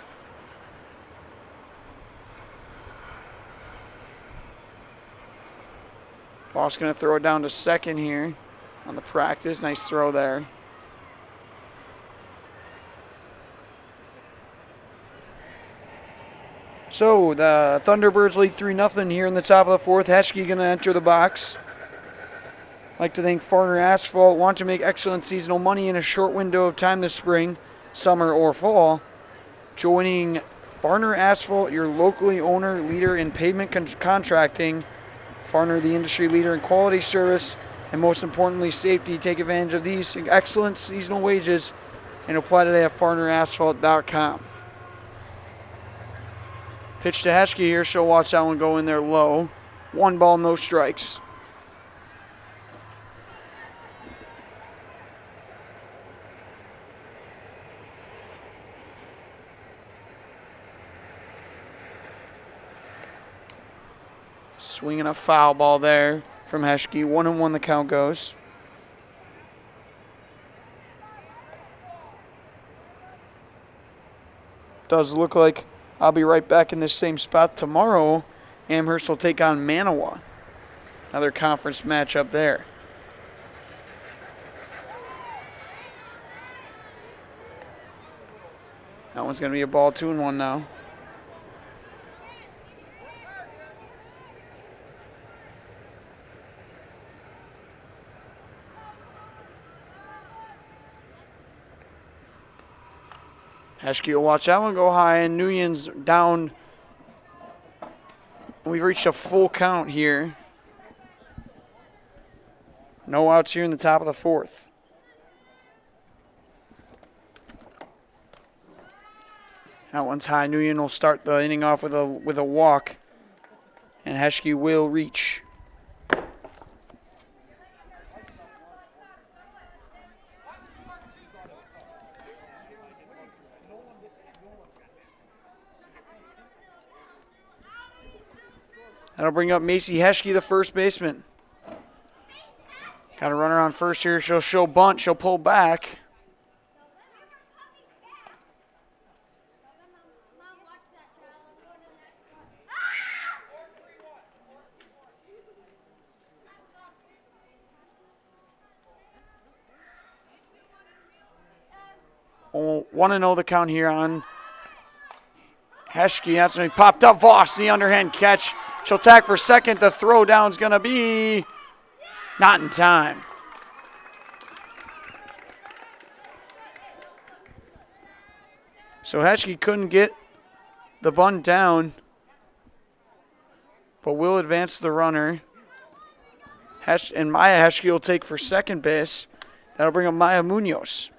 Boss going to throw it down to second here on the practice. Nice throw there. So the Thunderbirds lead 3-0 here in the top of the 4th. Heschke going to enter the box. I'd like to thank Farner Asphalt. Want to make excellent seasonal money in a short window of time this spring, summer, or fall? Joining Farner Asphalt, your locally owner leader in pavement contracting. Farner, the industry leader in quality service, and most importantly, safety. Take advantage of these excellent seasonal wages and apply today at farnerasphalt.com. Pitch to Heschke here. She'll watch that one go in there low. 1 ball, no strikes. Swinging a foul ball there from Heschke. 1-1 the count goes. Does look like I'll be right back in this same spot tomorrow. Amherst will take on Manawa. Another conference matchup there. That one's going to be a ball 2-1 now. Heschke will watch that one go high, and Nguyen's down. We've reached a full count here. No outs here in the top of the fourth. That one's high. Nguyen will start the inning off with a walk, and Heschke will reach. That'll bring up Macy Heschke, the first baseman. Got a runner on first here. She'll bunt. She'll pull back. Oh, 1-0 the count here on Heschke. That's when he popped up. Voss, the underhand catch. She'll tag for second. The throw down's going to be not in time. So Heschke couldn't get the bunt down, but will advance the runner. And Maya Heschke will take for second base. That'll bring up Maya Munoz.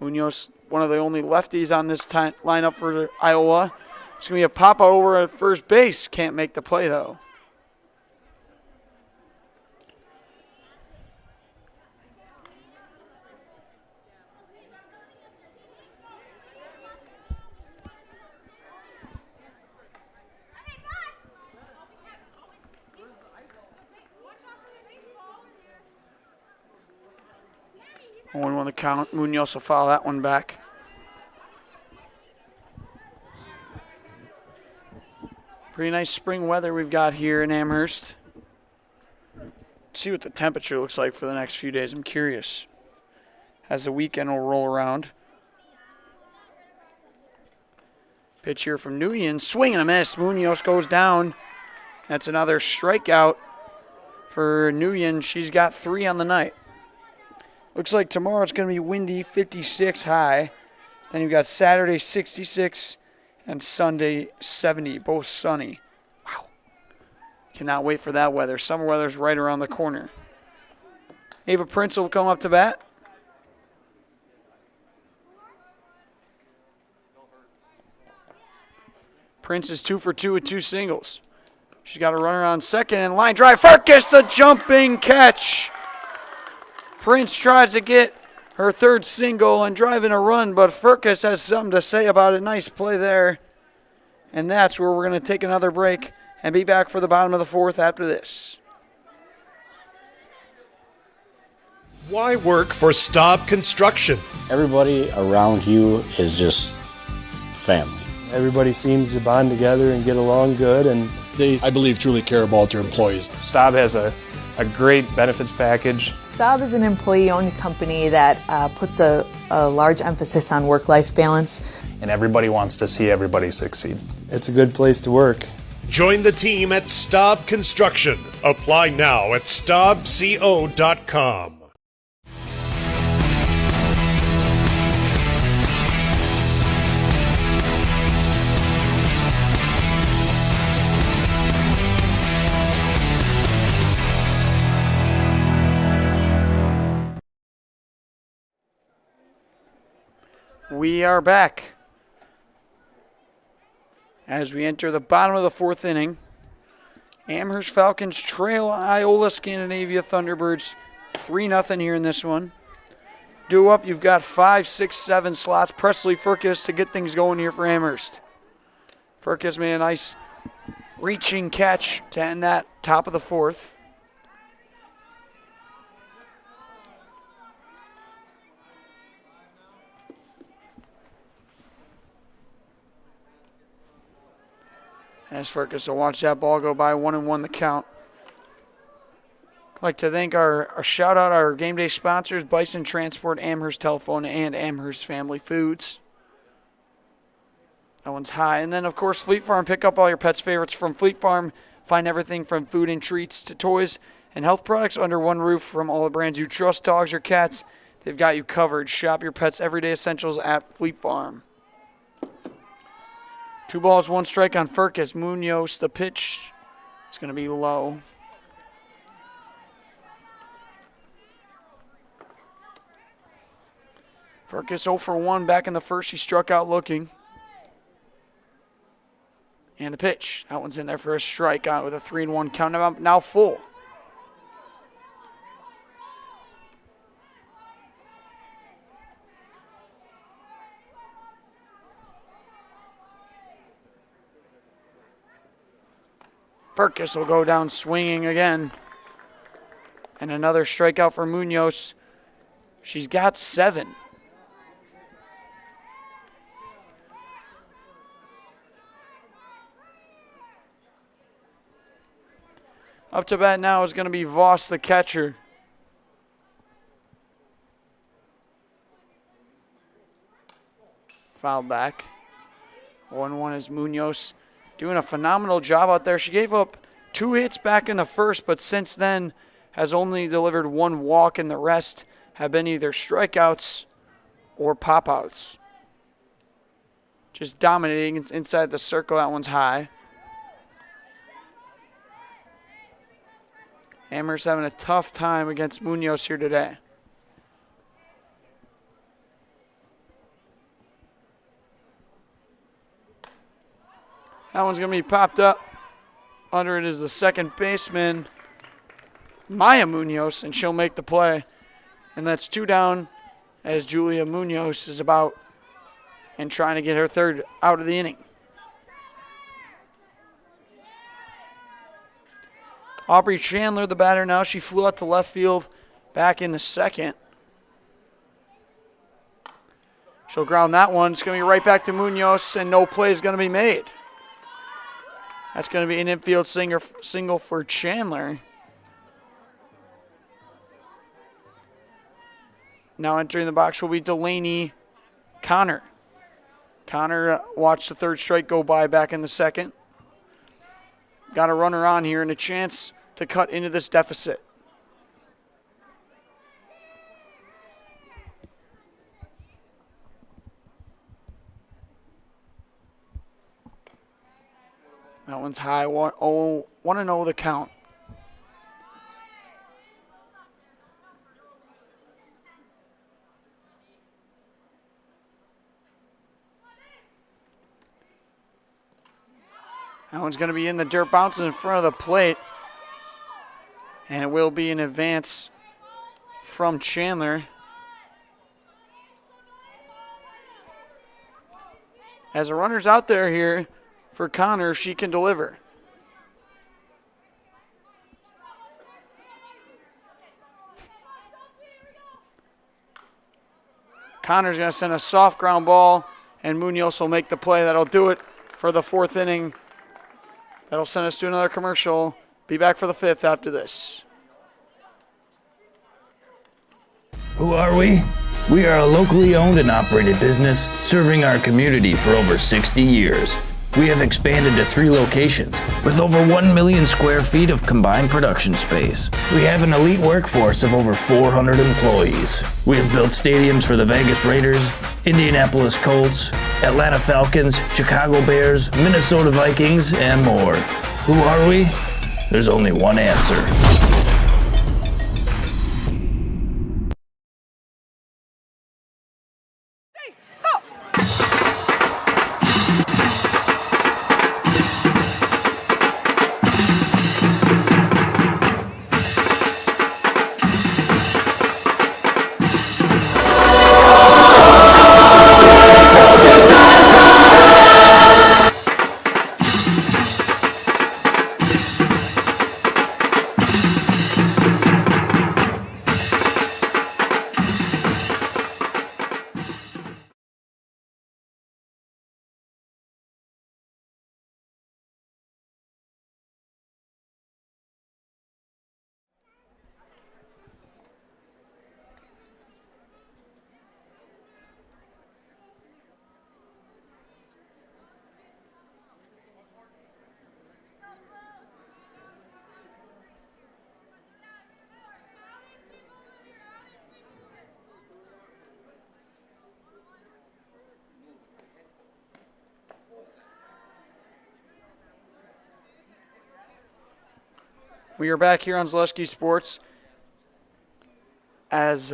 Munoz, one of the only lefties on this lineup for Iola. It's going to be a pop out over at first base. Can't make the play, though. One on the count. Munoz will foul that one back. Pretty nice spring weather we've got here in Amherst. Let's see what the temperature looks like for the next few days. I'm curious as the weekend will roll around. Pitch here from Nguyen. Swing and a miss. Munoz goes down. That's another strikeout for Nguyen. She's got 3 on the night. Looks like tomorrow it's going to be windy, 56 high. Then you've got Saturday, 66, and Sunday, 70, both sunny. Wow. Cannot wait for that weather. Summer weather's right around the corner. Ava Prince will come up to bat. Prince is 2 for 2 with 2 singles. She's got a runner on second and line drive. Firkus, the jumping catch. Prince tries to get her third single and driving a run, but Firkus has something to say about it. Nice play there. And that's where we're going to take another break and be back for the bottom of the fourth after this. Why work for Staub Construction? Everybody around you is just family. Everybody seems to bond together and get along good, and They, I believe, truly care about their employees. Staub has a great benefits package. Staub is an employee-owned company that puts a large emphasis on work-life balance. And everybody wants to see everybody succeed. it's a good place to work. Join the team at Staub Construction. Apply now at staubco.com. We are back as we enter the bottom of the fourth inning. Amherst Falcons trail Iola-Scandinavia Thunderbirds 3-0 here in this one. Due up, you've got 5, 6, 7 slots. Presley Firkus to get things going here for Amherst. Firkus made a nice reaching catch to end that top of the fourth. As Furcus will watch that ball go by, 1-1 the count. I'd like to thank our shout out our game day sponsors, Bison Transport, Amherst Telephone, and Amherst Family Foods. That one's high. And then, of course, Fleet Farm. Pick up all your pets' favorites from Fleet Farm. Find everything from food and treats to toys and health products under one roof from all the brands you trust, dogs or cats. They've got you covered. Shop your pets' everyday essentials at Fleet Farm. 2 balls, 1 strike on Furcus. Munoz, the pitch. It's going to be low. Furcus 0 for 1 back in the first. He struck out looking. And the pitch. That one's in there for a strikeout with a 3-1 count. Now full. Furcus will go down swinging again. And another strikeout for Munoz. She's got 7. Up to bat now is going to be Voss, the catcher. Foul back. 1-1 is Munoz doing a phenomenal job out there. She gave up 2 hits back in the first, but since then has only delivered 1 walk, and the rest have been either strikeouts or pop-outs. Just dominating inside the circle. That one's high. Amherst having a tough time against Munoz here today. That one's going to be popped up. Under it is the second baseman, Maya Munoz, and she'll make the play. And that's 2 down as Julia Munoz is about and trying to get her 3rd out of the inning. Aubrey Chandler, the batter now. She flew out to left field back in the second. She'll ground that one. It's going to be right back to Munoz, and no play is going to be made. That's going to be an infield single for Chandler. Now entering the box will be Delaney Connor. Connor watched the 3rd strike go by back in the second. Got a runner on here and a chance to cut into this deficit. That one's high. 1-0 the count. That one's going to be in the dirt, bounces in front of the plate. And it will be an advance from Chandler. As a runner's out there here for Connor, she can deliver. Connor's going to send a soft ground ball, and Munoz will make the play. That'll do it for the 4th inning. That'll send us to another commercial. Be back for the 5th after this. Who are we? We are a locally owned and operated business serving our community for over 60 years. We have expanded to 3 locations with over 1 million square feet of combined production space. We have an elite workforce of over 400 employees. We have built stadiums for the Vegas Raiders, Indianapolis Colts, Atlanta Falcons, Chicago Bears, Minnesota Vikings, and more. Who are we? There's only one answer. We are back here on Zaleski Sports as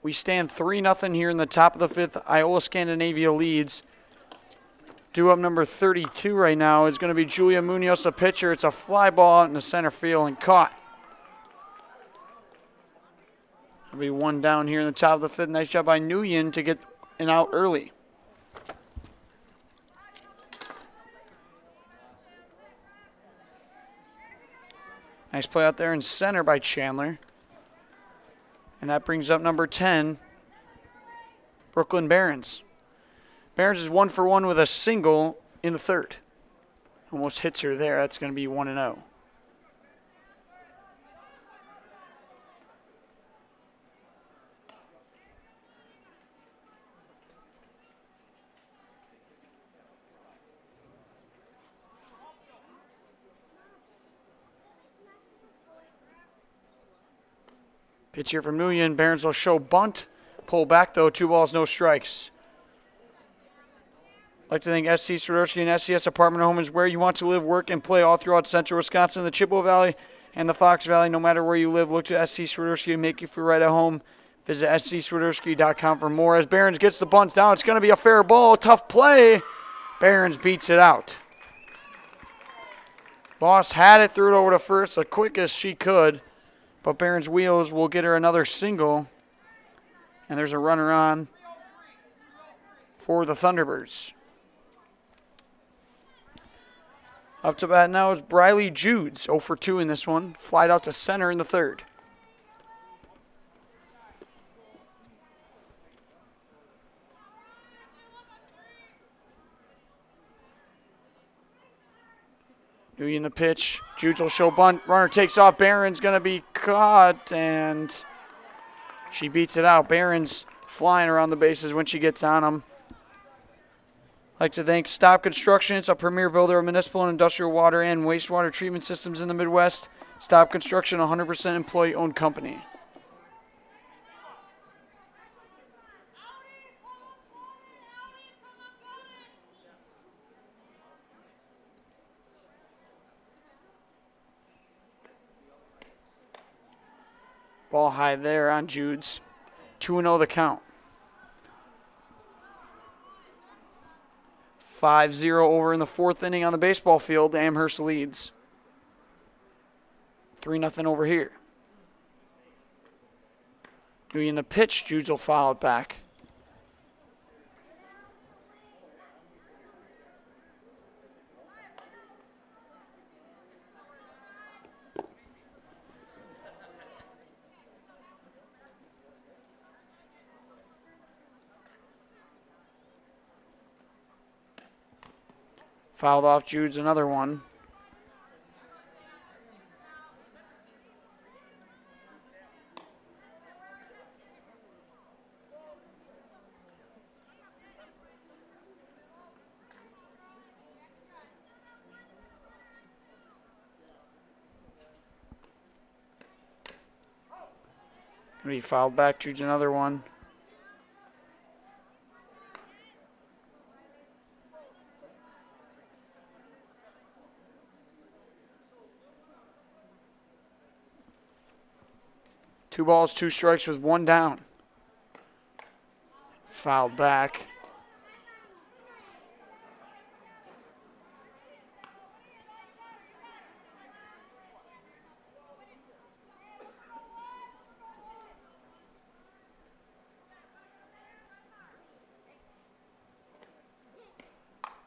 we stand 3-0 here in the top of the fifth. Iola-Scandinavia leads. Due up number 32 right now is going to be Julia Munoz, a pitcher. It's a fly ball out in the center field and caught. There'll be one down here in the top of the fifth. Nice job by Nguyen to get an out early. Nice play out there in center by Chandler. And that brings up number 10, Brooklyn Barons. Barons is 1 for 1 with a single in the third. Almost hits her there. That's going to be 1-0. Pitch here from Nguyen. Barons will show bunt. Pull back, though. 2 balls, no strikes. I'd like to thank SC Swiderski and SCS Apartment Home is where you want to live, work, and play all throughout central Wisconsin, the Chippewa Valley, and the Fox Valley. No matter where you live, look to SC Swiderski to make you feel right at home. Visit scswiderski.com for more. As Barons gets the bunt down, it's going to be a fair ball. Tough play. Barons beats it out. Voss had it, threw it over to first, the quickest she could. But Barons Wheels will get her another single. And there's a runner on for the Thunderbirds. Up to bat now is Briley Judes, 0 for 2 in this one. Flied out to center in the third. Doing the pitch. Judes will show bunt. Runner takes off. Barron's going to be caught, and she beats it out. Barron's flying around the bases when she gets on him. I'd like to thank Stop Construction. It's a premier builder of municipal and industrial water and wastewater treatment systems in the Midwest. Stop Construction, 100% employee-owned company. Ball high there on Judes. 2-0 the count. 5-0 over in the fourth inning on the baseball field. Amherst leads. 3-0 over here. Doing the pitch, Judes will foul it back. Fouled off Jude's another one. He fouled back, Jude's another one. Two balls, 2 strikes with 1 down. Fouled back.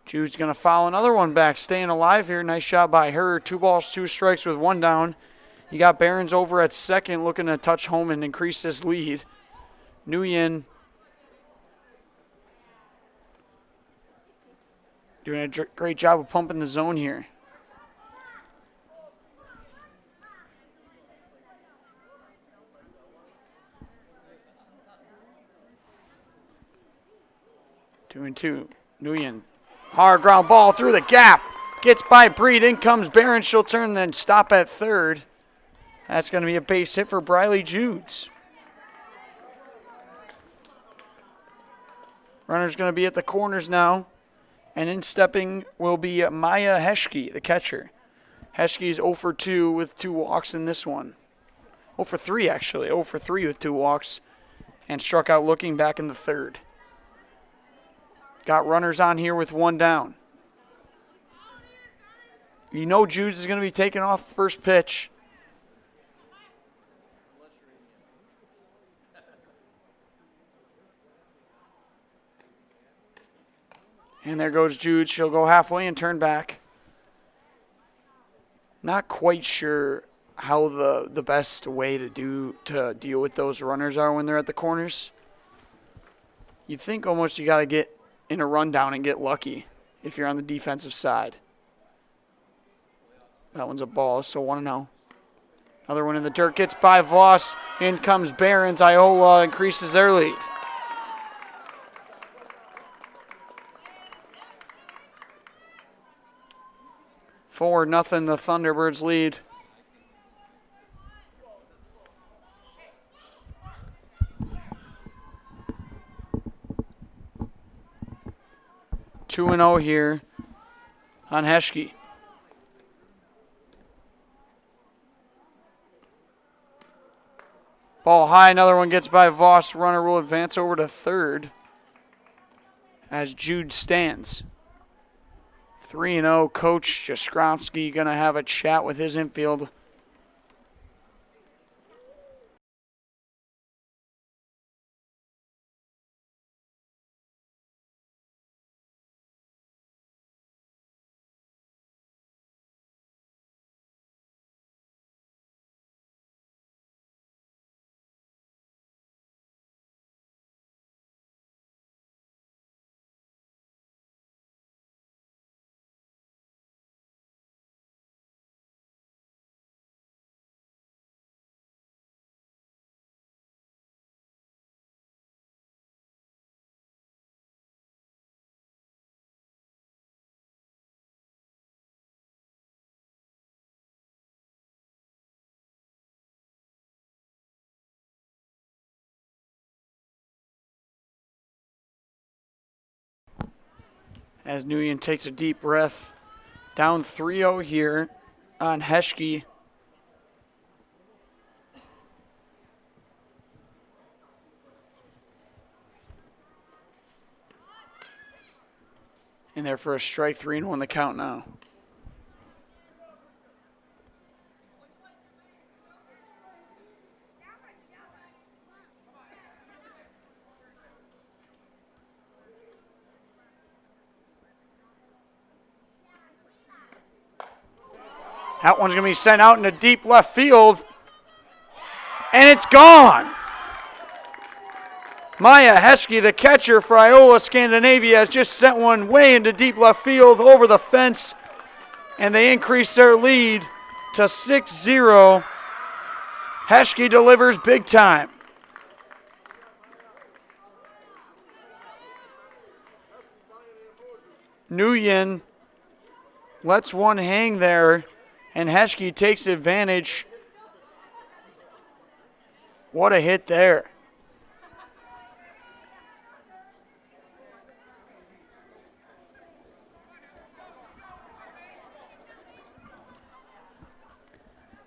Jude's going to foul another one back, staying alive here. Nice shot by her. 2 balls, 2 strikes with 1 down. You got Barons over at second looking to touch home and increase this lead. Nguyen doing a great job of pumping the zone here. Two and two. Nguyen. Hard ground ball through the gap. Gets by Breed. In comes Barron. She'll turn and then stop at third. That's going to be a base hit for Briley Judes. Runner's going to be at the corners now. And in stepping will be Maya Heschke, the catcher. Heschke's 0 for 2 with 2 walks in this one. 0 for 3, actually. 0 for 3 with 2 walks. And struck out looking back in the third. Got runners on here with 1 down. You know Judes is going to be taking off first pitch. And there goes Jude. She'll go halfway and turn back. Not quite sure how the best way to deal with those runners are when they're at the corners. You'd think almost you got to get in a rundown and get lucky if you're on the defensive side. That one's a ball, so 1-0. Another one in the dirt, gets by Voss. In comes Barons. Iola increases their lead. Four, nothing, the Thunderbirds lead. Two and 0 here on Heschke. Ball high, another one gets by Voss. Runner will advance over to third as Jude stands. 3-0, Coach Jaskromski going to have a chat with his infield. As Nguyen takes a deep breath. Down 3-0 here on Heschke. And there for a strike, 3-1 the count now. That one's going to be sent out into deep left field. And it's gone. Maya Heschke, the catcher for Iola-Scandinavia, has just sent one way into deep left field over the fence. And they increase their lead to 6-0. Heschke delivers big time. Nguyen lets one hang there. And Heschke takes advantage. What a hit there.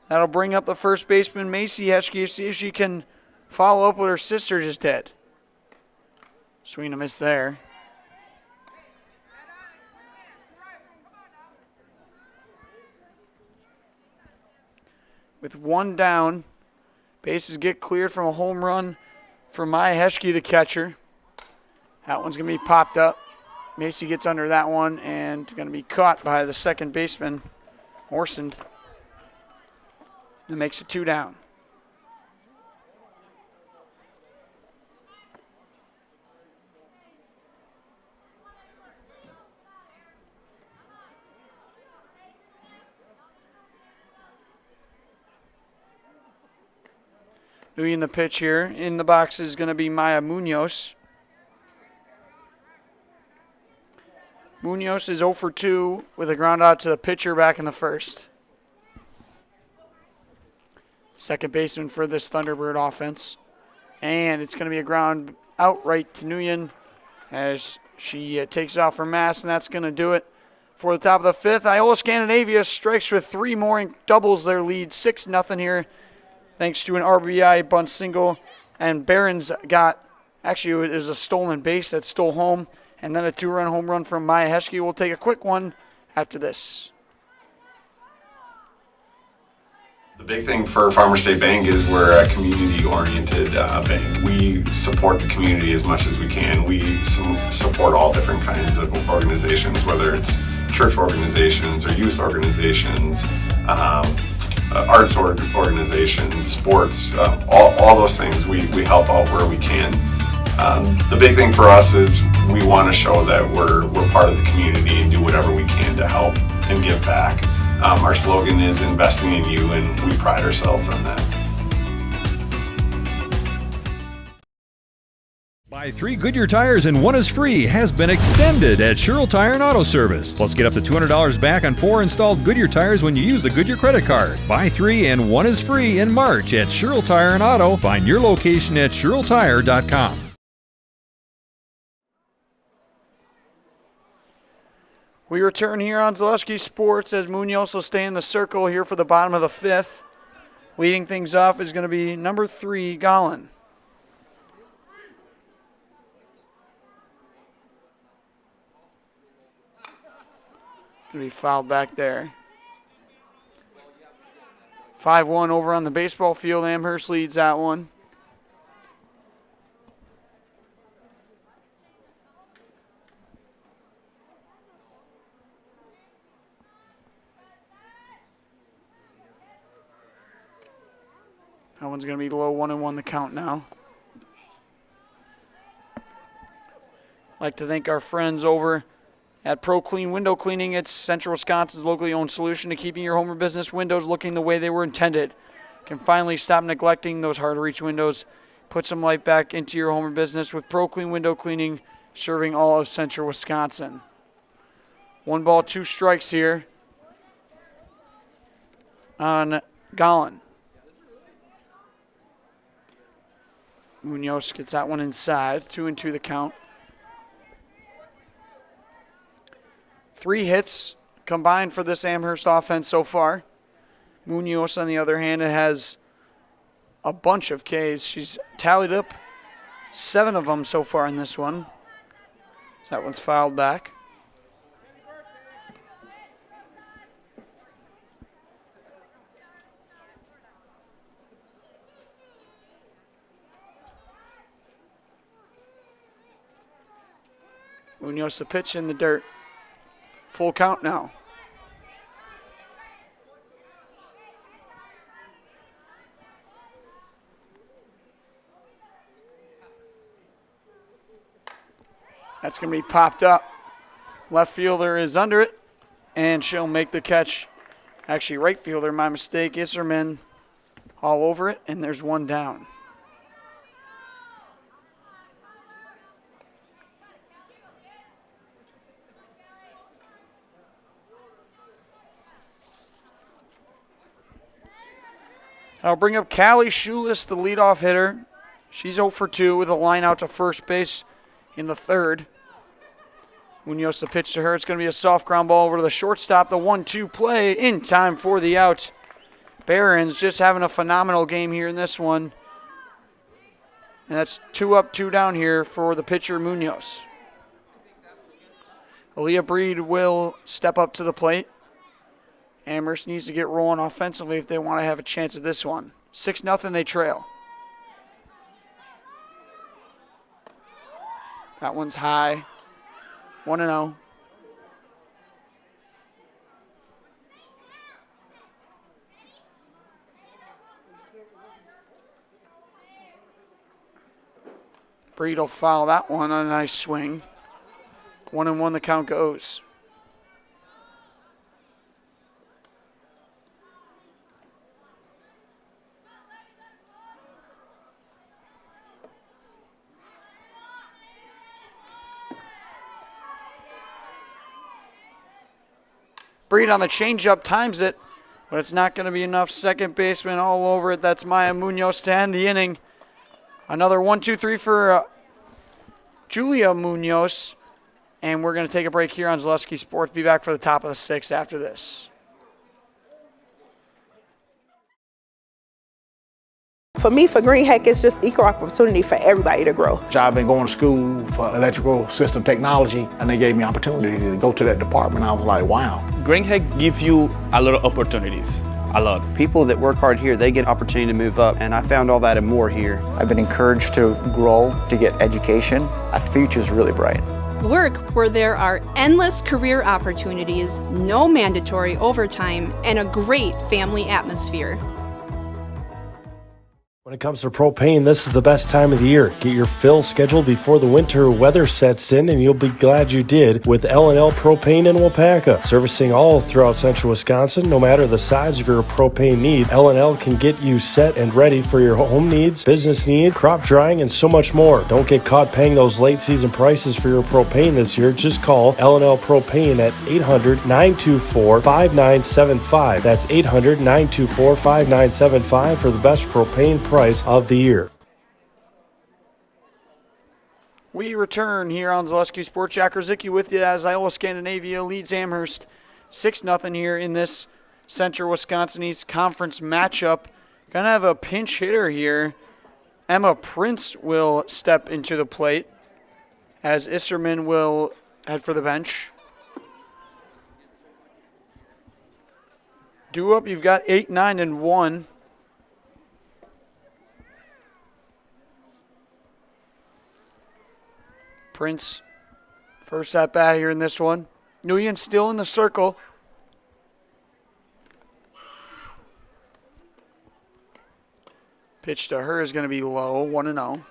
That'll bring up the first baseman, Macy Heschke, see if she can follow up what her sister just did. Swing and a miss there. With 1 down, bases get cleared from a home run for Maya Heschke, the catcher. That one's going to be popped up. Macy gets under that one and going to be caught by the second baseman, Horsend. That makes it 2 down. Doing the pitch here. In the box is going to be Maya Munoz. Munoz is 0 for 2 with a ground out to the pitcher back in the first. Second baseman for this Thunderbird offense. And it's going to be a ground out right to Nguyen as she takes off her mask, and that's going to do it For the top of the fifth, Iola-Scandinavia strikes with 3 more and doubles their lead 6-0 here thanks to an RBI bunt single. And Barron's got, actually it was a stolen base that stole home, and then a 2-run home run from Maya Heschke. We'll take a quick one after this. The big thing for Farmers State Bank is we're a community-oriented bank. We support the community as much as we can. We support all different kinds of organizations, whether it's church organizations or youth organizations, arts organizations, sports, all those things. We help out where we can. The big thing for us is we want to show that we're part of the community and do whatever we can to help and give back. Our slogan is investing in you, and we pride ourselves on that. Buy 3 Goodyear tires and 1 is free has been extended at Sherrill Tire and Auto Service. Plus, get up to $200 back on 4 installed Goodyear tires when you use the Goodyear credit card. Buy 3 and 1 is free in March at Sherrill Tire and Auto. Find your location at SherrillTire.com. We return here on Zaleski Sports as Munoz will stay in the circle here for the bottom of the fifth. Leading things off is going to be number 3, Gollin. Going to be fouled back there. 5-1 over on the baseball field. Amherst leads that one. That one's going to be low, 1-1 the count now. I'd like to thank our friends over at Pro Clean Window Cleaning. It's Central Wisconsin's locally owned solution to keeping your home or business windows looking the way they were intended. Can finally stop neglecting those hard-to-reach windows. Put some life back into your home or business with Pro Clean Window Cleaning, serving all of Central Wisconsin. 1 ball, 2 strikes here on Gollin. Munoz gets that one inside. 2-2 the count. 3 hits combined for this Amherst offense so far. Munoz, on the other hand, has a bunch of Ks. She's tallied up 7 of them so far in this one. That one's fouled back. Munoz the pitch in the dirt. Full count now. That's going to be popped up. Left fielder is under it, and she'll make the catch. Actually, right fielder, my mistake. Isserman all over it, and there's 1 down. I'll bring up Callie Schulis, the leadoff hitter. She's 0 for 2 with a line out to first base in the 3rd. Munoz the pitch to her. It's going to be a soft ground ball over to the shortstop. The 1-2 play in time for the out. Barron's just having a phenomenal game here in this one. And that's 2 up, 2 down here for the pitcher Munoz. Aaliyah Breed will step up to the plate. Amherst needs to get rolling offensively if they want to have a chance at this one. 6-0 they trail. That one's high. 1-0. Breed will foul that one on a nice swing. 1-1 the count goes. Breed on the changeup times it, but it's not going to be enough. Second baseman all over it. That's Maya Munoz to end the inning. Another 1-2-3 for Julia Munoz. And we're going to take a break here on Zaleski Sports. Be back for the top of the sixth after this. For me, for Green Heck, it's just equal opportunity for everybody to grow. I've been going to school for electrical system technology, and they gave me opportunity to go to that department. I was like, wow. Green Heck gives you a lot of opportunities. A lot. People that work hard here, they get opportunity to move up, and I found all that and more here. I've been encouraged to grow, to get education. Our future's really bright. Work where there are endless career opportunities, no mandatory overtime, and a great family atmosphere. When it comes to propane, this is the best time of the year. Get your fill scheduled before the winter weather sets in, and you'll be glad you did with L&L Propane in Waupaca. Servicing all throughout central Wisconsin, no matter the size of your propane need, L&L can get you set and ready for your home needs, business needs, crop drying, and so much more. Don't get caught paying those late season prices for your propane this year. Just call L&L Propane at 800-924-5975. That's 800-924-5975 for the best propane price of the year. We return here on Zaleski Sports. Jack Rosicki with you as Iola-Scandinavia leads Amherst 6-0 here in this Central Wisconsin East Conference matchup. Gonna have a pinch hitter here. Emma Prince will step into the plate as Isserman will head for the bench. Due up, you've got 8, 9, and 1. Prince, first at bat here in this one. Nguyen still in the circle. Pitch to her is going to be low, 1-0.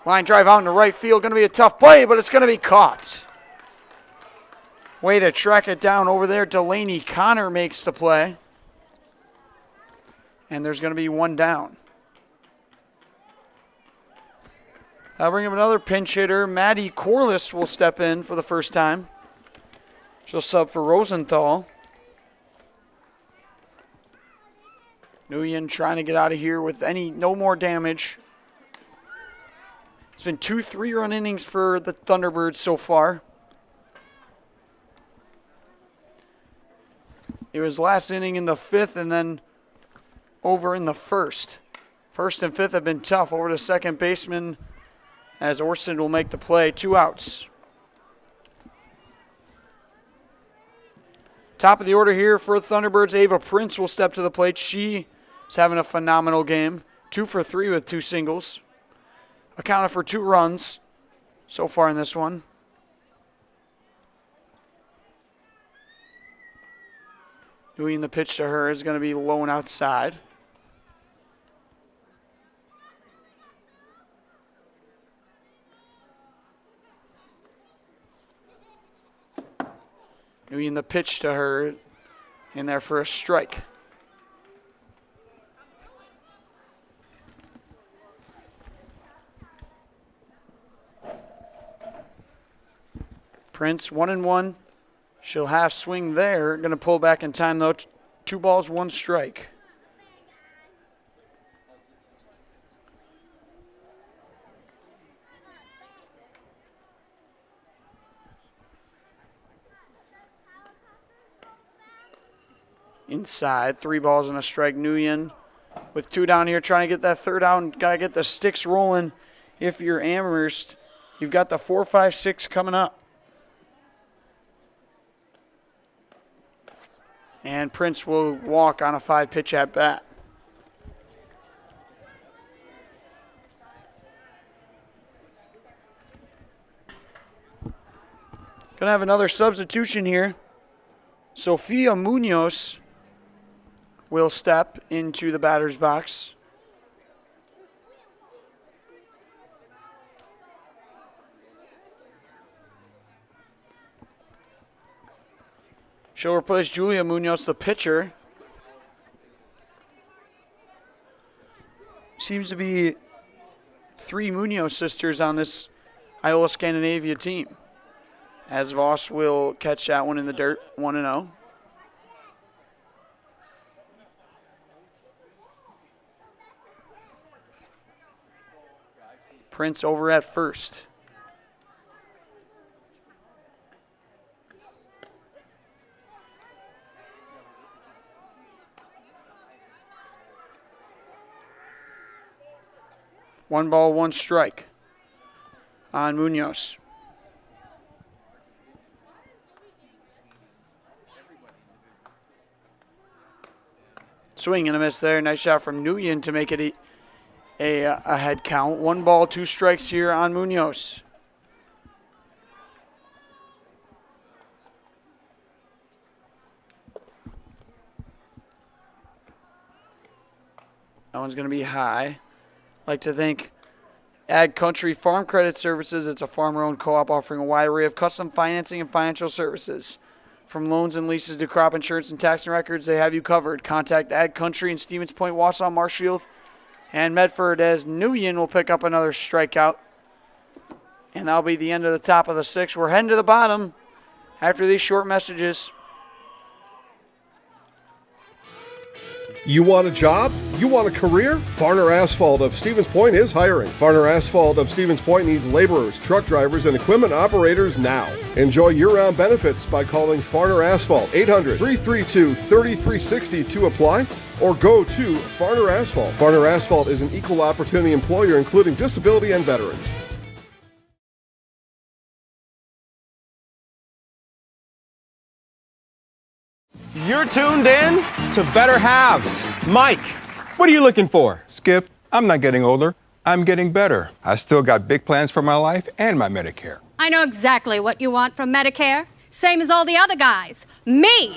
Line drive out into right field, going to be a tough play, but it's going to be caught. Way to track it down over there. Delaney Connor makes the play. And there's going to be one down. I'll bring up another pinch hitter. Maddie Corliss will step in for the first time. She'll sub for Rosenthal. Nguyen trying to get out of here with no more damage. It's been 2 3-run innings for the Thunderbirds so far. It was last inning in the 5th and then over in the 1st. 1st and 5th have been tough. Over to second baseman as Orson will make the play. 2 outs. Top of the order here for Thunderbirds. Ava Prince will step to the plate. She is having a phenomenal game. 2 for 3 with 2 singles. Accounted for 2 runs so far in this one. Doing the pitch to her is going to be low and outside. Doing the pitch to her in there for a strike. Prince 1-1. She'll half swing there. Going to pull back in time, though. 2 balls, 1 strike. Inside, 3 balls and a strike. Nguyen with 2 down here, trying to get that 3rd out and got to get the sticks rolling. If you're Amherst, you've got the 4, 5, 6 coming up. And Prince will walk on a 5-pitch at bat. Gonna have another substitution here. Sophia Munoz will step into the batter's box. She'll replace Julia Munoz, the pitcher. Seems to be 3 Munoz sisters on this Iola-Scandinavia team. As Voss will catch that one in the dirt, 1-0. Prince over at first. One ball, one strike on Munoz. Swing and a miss there. Nice shot from Nguyen to make it a head count. One ball, two strikes here on Munoz. That one's going to be high. I'd like to thank Ag Country Farm Credit Services. It's a farmer-owned co-op offering a wide array of custom financing and financial services. From loans and leases to crop insurance and tax and records, they have you covered. Contact Ag Country in Stevens Point, Wausau, Marshfield, and Medford as Nguyen will pick up another strikeout. And that'll be the end of the top of the sixth. We're heading to the bottom after these short messages. You want a job? You want a career? Farner Asphalt of Stevens Point is hiring. Farner Asphalt of Stevens Point needs laborers, truck drivers, and equipment operators now. Enjoy year-round benefits by calling Farner Asphalt 800-332-3360 to apply, or go to Farner Asphalt. Farner Asphalt is an equal opportunity employer including disability and veterans. You're tuned in to Better Halves. Mike, what are you looking for? Skip, I'm not getting older. I'm getting better. I still got big plans for my life and my Medicare. I know exactly what you want from Medicare. Same as all the other guys. Me!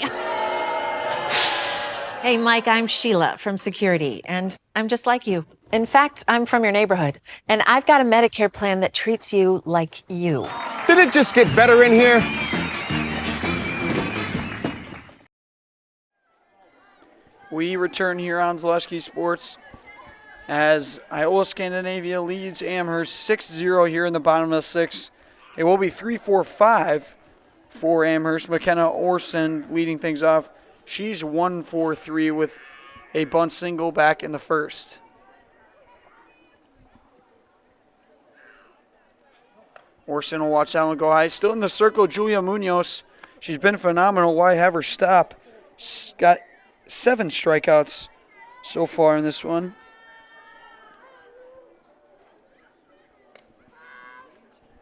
Hey, Mike, I'm Sheila from Security, and I'm just like you. In fact, I'm from your neighborhood, and I've got a Medicare plan that treats you like you. Did it just get better in here? We return here on Zaleski Sports as Iola-Scandinavia leads Amherst 6-0 here in the bottom of the sixth. It will be 3-4-5 for Amherst. McKenna Orson leading things off. She's 1-4-3 with a bunt single back in the first. Orson will watch that one go high. Still in the circle, Julia Munoz. She's been phenomenal. Why have her stop? Got 7 strikeouts so far in this one.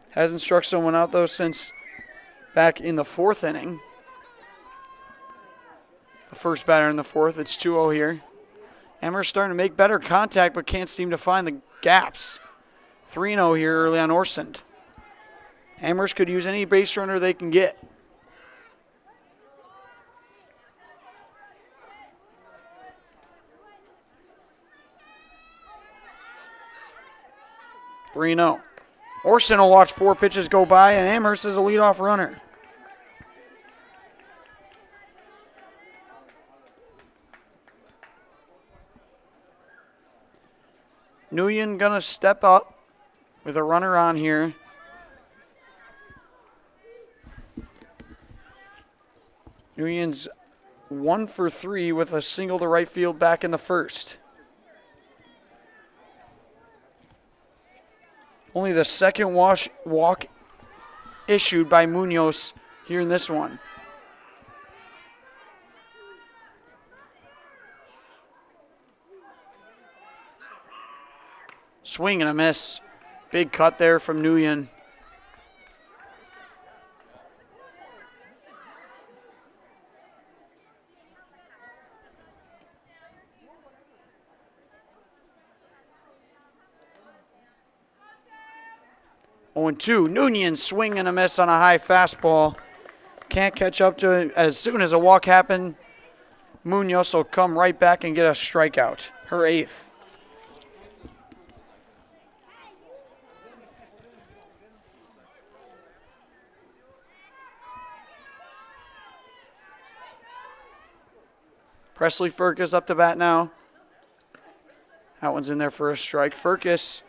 Hasn't struck someone out, though, since back in the 4th inning. The first batter in the 4th. It's 2-0 here. Amherst starting to make better contact, but can't seem to find the gaps. 3-0 here early on Orson. Amherst could use any base runner they can get. Orson will watch 4 pitches go by, and Amherst is a leadoff runner. Nguyen gonna step up with a runner on here. Nguyen's 1-for-3 with a single to right field back in the first. Only the second walk issued by Munoz here in this one. Swing and a miss. Big cut there from Nguyen. Oh, 2. Nguyen swing and a miss on a high fastball. Can't catch up to it. As soon as a walk happened, Munoz will come right back and get a strikeout. Her 8th. Presley Furcus up to bat now. That one's in there for a strike. Furcus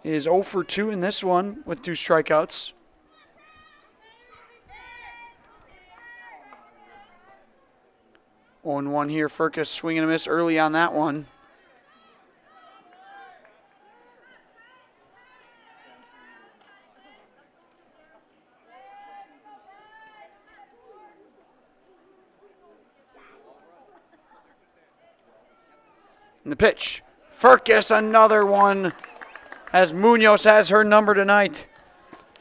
is 0-for-2 in this one with 2 strikeouts. Oh, 1 here. Furcus swinging a miss early on that one. And the pitch. Firkus, another one, as Munoz has her number tonight.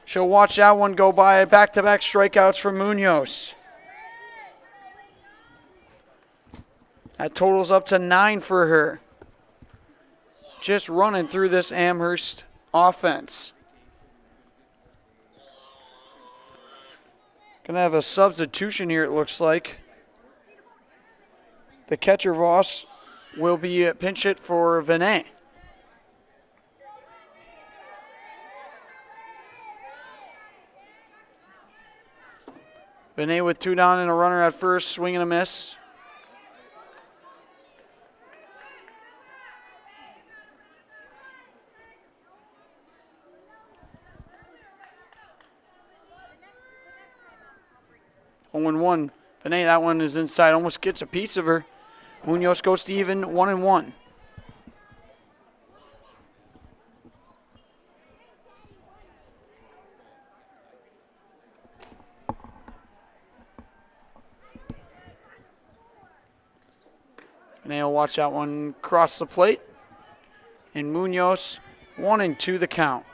She'll watch that one go by. Back-to-back strikeouts from Munoz. That totals up to 9 for her. Just running through this Amherst offense. Gonna have a substitution here, it looks like. The catcher, Voss, will be pinch hit for Vinay. Vinay with 2 down and a runner at first, swing and a miss. Oh and 1. Vinay, that one is inside, almost gets a piece of her. Munoz goes to even 1-1. Vinay will watch that one cross the plate. And Munoz 1-2 the count.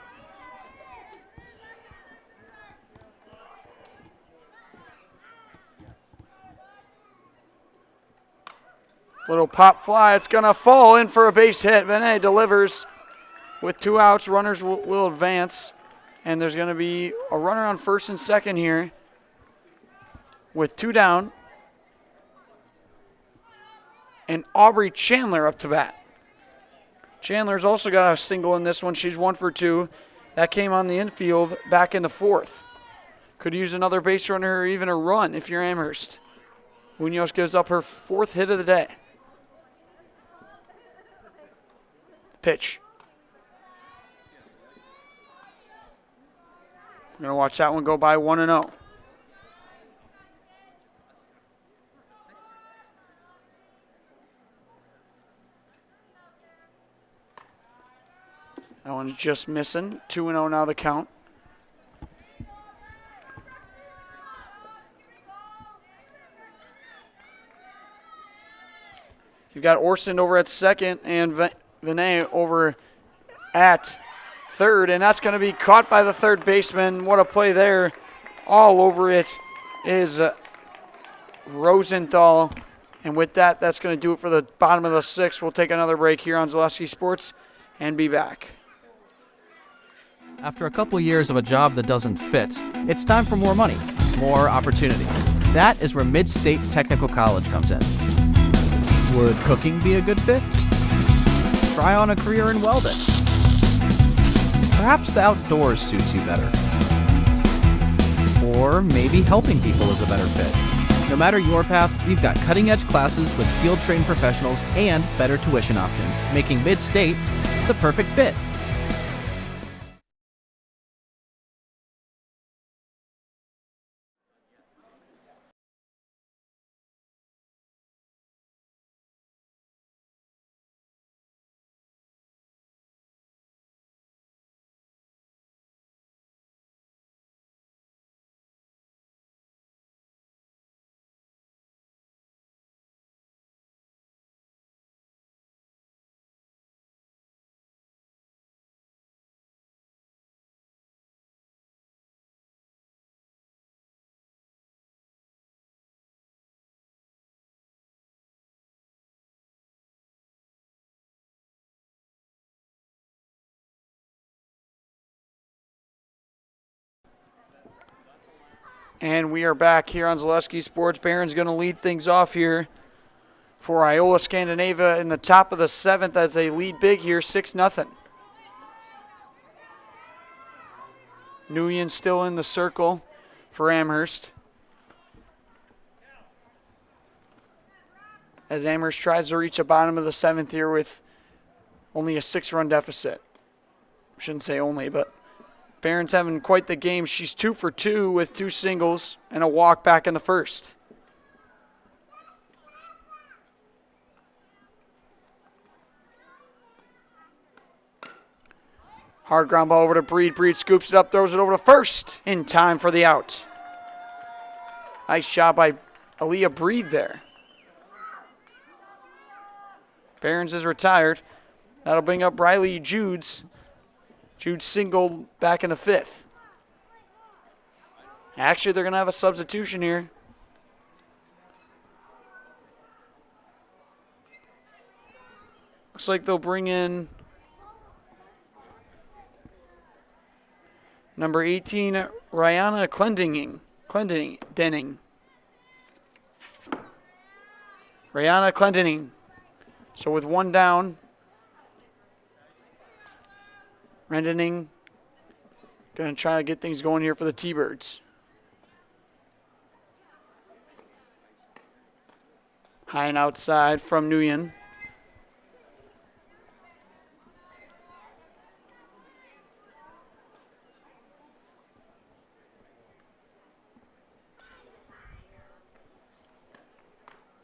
Little pop fly. It's going to fall in for a base hit. Vinay delivers with 2 outs. Runners will advance. And there's going to be a runner on first and second here with 2 down. And Aubrey Chandler up to bat. Chandler's also got a single in this one. She's 1 for 2. That came on the infield back in the 4th. Could use another base runner or even a run if you're Amherst. Munoz gives up her 4th hit of the day. Pitch. We're going to watch that one go by 1-0. That one's just missing. 2-0 now the count. You've got Orson over at second and Vinay over at third, and that's going to be caught by the third baseman. What a play there. All over it is Rosenthal. And with that, that's going to do it for the bottom of the 6th. We'll take another break here on Zaleski Sports and be back. After a couple years of a job that doesn't fit, it's time for more money, more opportunity. That is where Mid-State Technical College comes in. Would cooking be a good fit? Try on a career in welding. Perhaps the outdoors suits you better. Or maybe helping people is a better fit. No matter your path, we've got cutting-edge classes with field-trained professionals and better tuition options, making Mid-State the perfect fit. And we are back here on Zaleski Sports. Barron's going to lead things off here for Iola-Scandinavia in the top of the 7th as they lead big here, 6-0. Nguyen still in the circle for Amherst, as Amherst tries to reach the bottom of the 7th here with only a 6-run deficit. Shouldn't say only, but Barron's having quite the game. She's 2 for 2 with 2 singles and a walk back in the 1st. Hard ground ball over to Breed. Breed scoops it up, throws it over to first in time for the out. Nice job by Aaliyah Breed there. Barons is retired. That'll bring up Riley Judes. Judes singled back in the 5th. Actually, they're going to have a substitution here. Looks like they'll bring in number 18, Rihanna Clendening. Rihanna Clendening. So with one down, Rendening going to try to get things going here for the T-Birds. High and outside from Nguyen.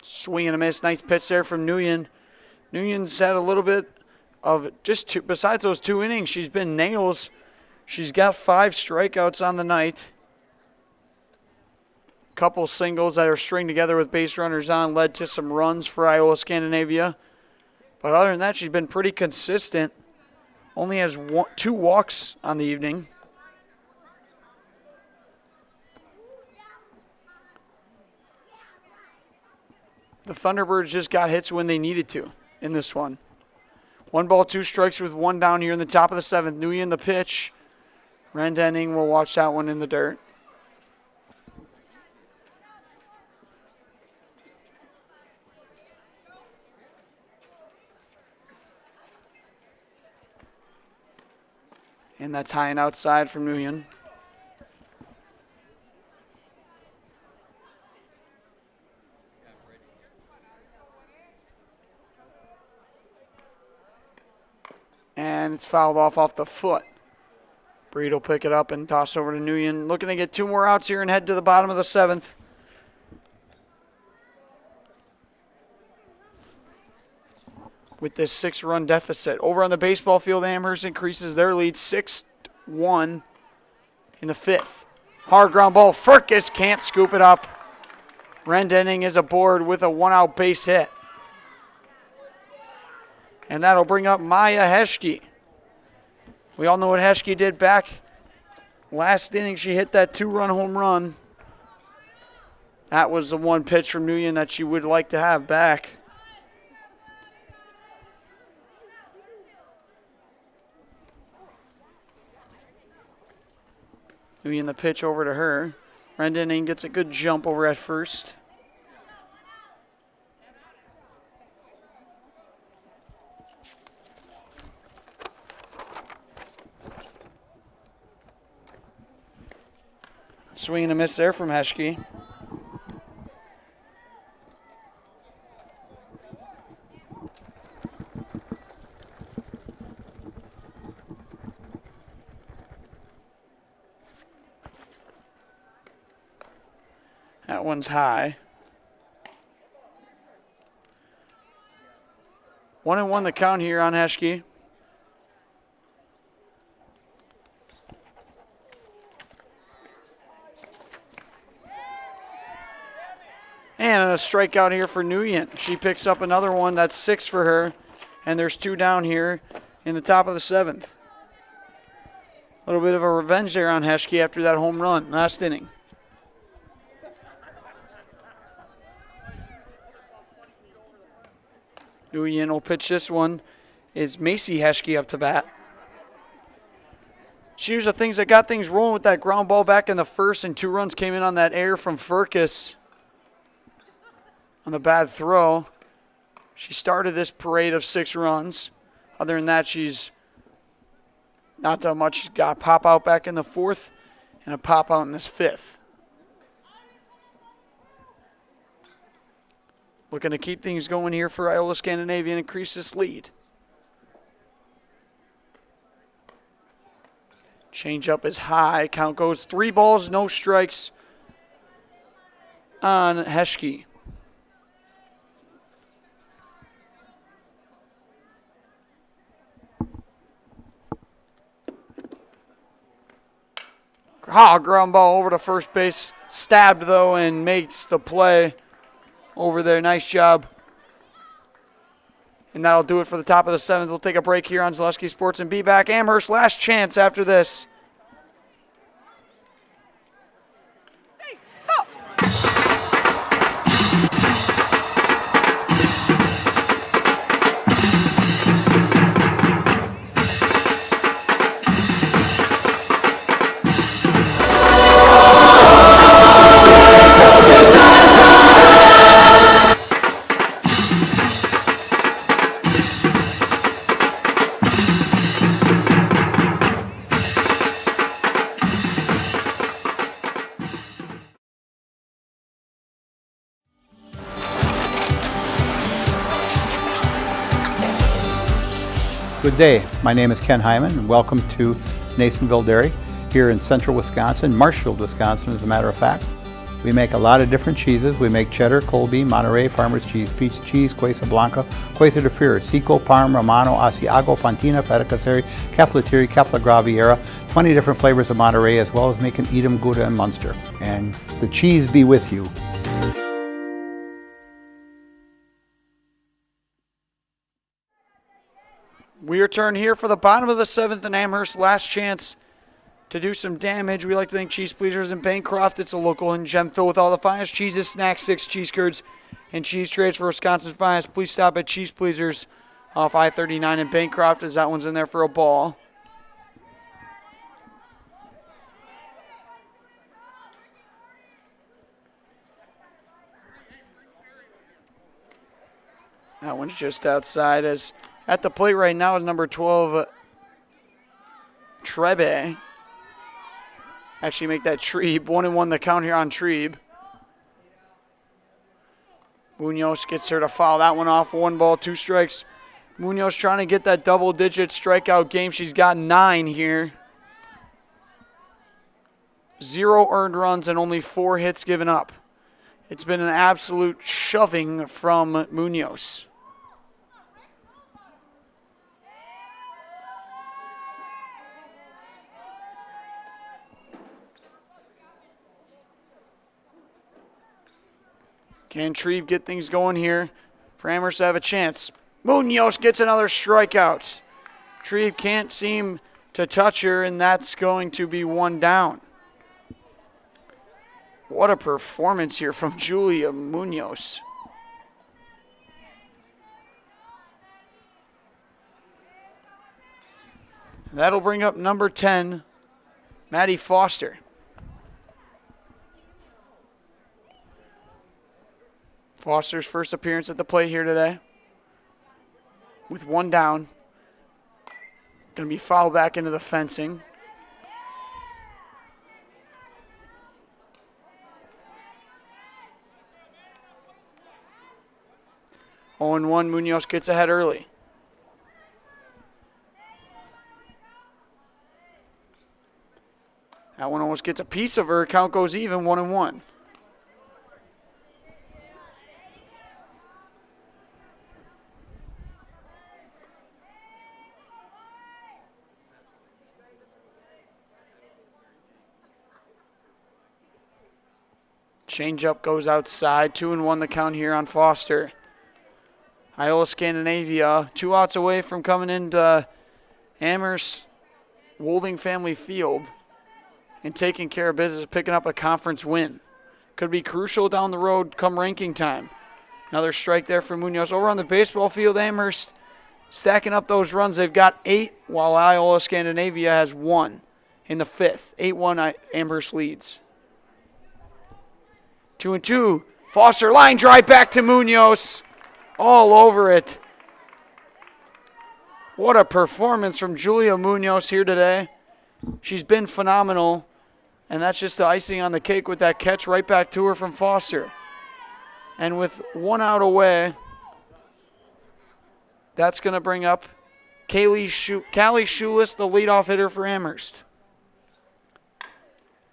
Swing and a miss. Nice pitch there from Nguyen. Nguyen's had a little bit of just two, besides those 2 innings, she's been nails. She's got 5 strikeouts on the night. Couple singles that are stringed together with base runners on led to some runs for Iola-Scandinavia. But other than that, she's been pretty consistent. Only has 2 walks on the evening. The Thunderbirds just got hits when they needed to in this one. 1 ball, 2 strikes with 1 down here in the top of the 7th. Nguyen the pitch. Rendening will watch that one in the dirt. And that's high and outside from Nguyen. And it's fouled off the foot. Breed will pick it up and toss over to Nguyen. Looking to get 2 more outs here and head to the bottom of the 7th. With this 6-run deficit. Over on the baseball field, Amherst increases their lead 6-1 in the 5th. Hard ground ball. Furcus can't scoop it up. Rendening is aboard with a 1-out base hit. And that'll bring up Maya Heschke. We all know what Heschke did back last inning. She hit that 2-run home run. That was the one pitch from Nguyen that she would like to have back. Nguyen the pitch over to her. Rendening gets a good jump over at first. Swing and a miss there from Heschke. That one's high. 1-1 the count here on Heschke. And a strikeout here for Nguyen. She picks up another one. That's 6 for her. And there's 2 down here in the top of the 7th. A little bit of a revenge there on Heschke after that home run last inning. Nguyen will pitch this one. Is Macy Heschke up to bat. She was the things that got things rolling with that ground ball back in the 1st, and 2 runs came in on that error from Furcus. On the bad throw. She started this parade of 6 runs. Other than that, she's not done much. She's got a pop out back in the 4th and a pop out in this 5th. Looking to keep things going here for Iola-Scandinavia and increase this lead. Change up is high. Count goes 3 balls, no strikes on Heschke. Ground ball over to first base. Stabbed, though, and makes the play over there. Nice job And that'll do it for the top of the 7th. We'll take a break here on Zaleski Sports and be back. Amherst, last chance after this. Good day. My name is Ken Hyman, and welcome to Nasonville Dairy here in central Wisconsin, Marshfield, Wisconsin, as a matter of fact. We make a lot of different cheeses. We make cheddar, Colby, Monterey, Farmer's Cheese, Pizza Cheese, Quesa Blanca, Quesa de Freer, Seco, Parm, Romano, Asiago, Fontina, Feta Caseri, Caflatiri, Cafla Graviera, 20 different flavors of Monterey, as well as making Edam, Gouda, and Munster. And the cheese be with you. We return here for the bottom of the 7th in Amherst. Last chance to do some damage. We like to thank Cheese Pleasers in Bancroft. It's a local and gem filled with all the finest cheeses, snack sticks, cheese curds, and cheese trays for Wisconsin's finest. Please stop at Cheese Pleasers off I-39 in Bancroft, as that one's in there for a ball. That one's just outside. As at the plate right now is number 12, Trebe. Actually make that Trebe. 1-1 the count here on Trebe. Munoz gets her to foul that one off. 1 ball, 2 strikes. Munoz trying to get that double-digit strikeout game. She's got 9 here. 0 earned runs and only 4 hits given up. It's been an absolute shoving from Munoz. Can Trebe get things going here for Amherst to have a chance? Munoz gets another strikeout. Trebe can't seem to touch her, and that's going to be 1 down. What a performance here from Julia Munoz. That'll bring up number 10, Maddie Foster. Foster's first appearance at the plate here today. With 1 down. Going to be fouled back into the fencing. Oh, 0-1, Munoz gets ahead early. That one almost gets a piece of her. Count goes even, 1-1. Changeup goes outside. 2-1 the count here on Foster. Iola-Scandinavia 2 outs away from coming into Amherst Wolding Family Field and taking care of business, picking up a conference win. Could be crucial down the road come ranking time. Another strike there for Munoz. Over on the baseball field, Amherst stacking up those runs. They've got 8, while Iola-Scandinavia has 1 in the 5th. 8-1 Amherst leads. 2-2. Foster line drive back to Munoz. All over it. What a performance from Julia Munoz here today. She's been phenomenal, and that's just the icing on the cake with that catch right back to her from Foster. And with 1 out away, that's going to bring up Callie Schulis, the leadoff hitter for Amherst.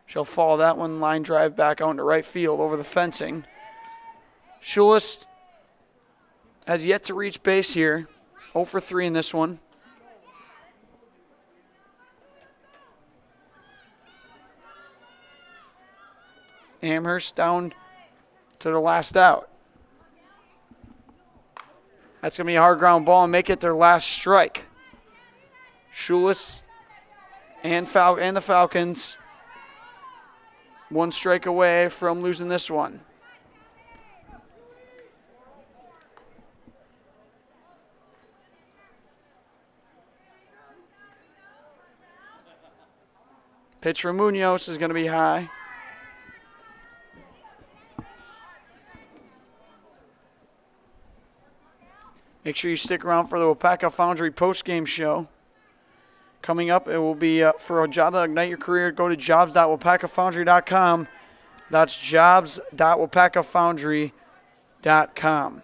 She'll follow that one, line drive back out into right field over the fencing. Schulis has yet to reach base here. 0 for 3 in this one. Amherst down to the last out. That's going to be a hard ground ball and make it their last strike. Schulis and the Falcons 1 strike away from losing this one. Pitch from Munoz is going to be high. Make sure you stick around for the WIAA Foundry postgame show. Coming up, it will be for a job that ignite your career. Go to jobs.wapakafoundry.com. That's jobs.wapakafoundry.com.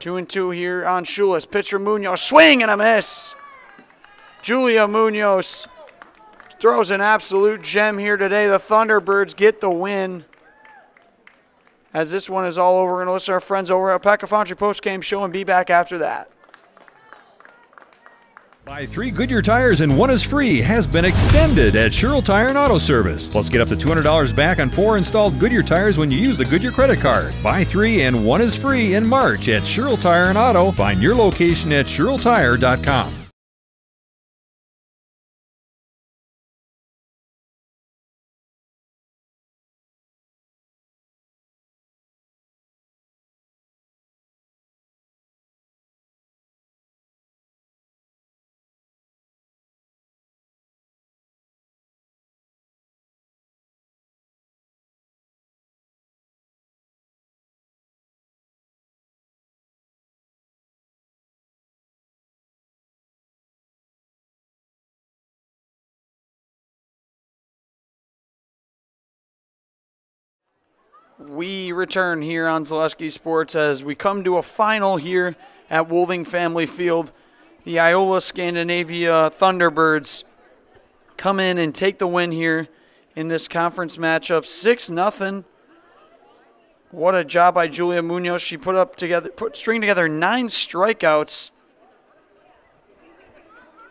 Two and two here on Schulis. Pitch from Munoz. Swing and a miss. Julia Munoz throws an absolute gem here today. The Thunderbirds get the win. As this one is all over, we're going to listen to our friends over at WIAA Foundry postgame show and be back after that. Buy 3 Goodyear tires and 1 is free has been extended at Sherrill Tire and Auto Service. Plus, get up to $200 back on 4 installed Goodyear tires when you use the Goodyear credit card. Buy 3 and 1 is free in March at Sherrill Tire and Auto. Find your location at SherrillTire.com. We return here on Zaleski Sports as we come to a final here at Wolding Family Field. The Iola-Scandinavia Thunderbirds come in and take the win here in this conference matchup, 6-0. What a job by Julia Munoz. She string together 9 strikeouts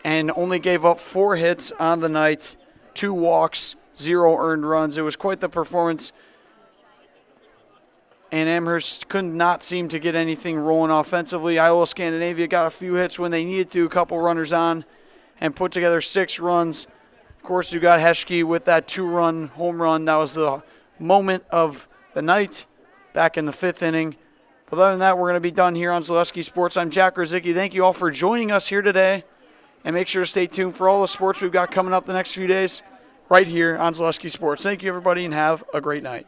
and only gave up 4 hits on the night, 2 walks, 0 earned runs. It was quite the performance. And Amherst could not seem to get anything rolling offensively. Iola-Scandinavia got a few hits when they needed to, a couple runners on, and put together 6 runs. Of course, you got Heschke with that 2-run home run. That was the moment of the night back in the 5th inning. But other than that, we're going to be done here on Zaleski Sports. I'm Jack Rosicki. Thank you all for joining us here today. And make sure to stay tuned for all the sports we've got coming up the next few days right here on Zaleski Sports. Thank you, everybody, and have a great night.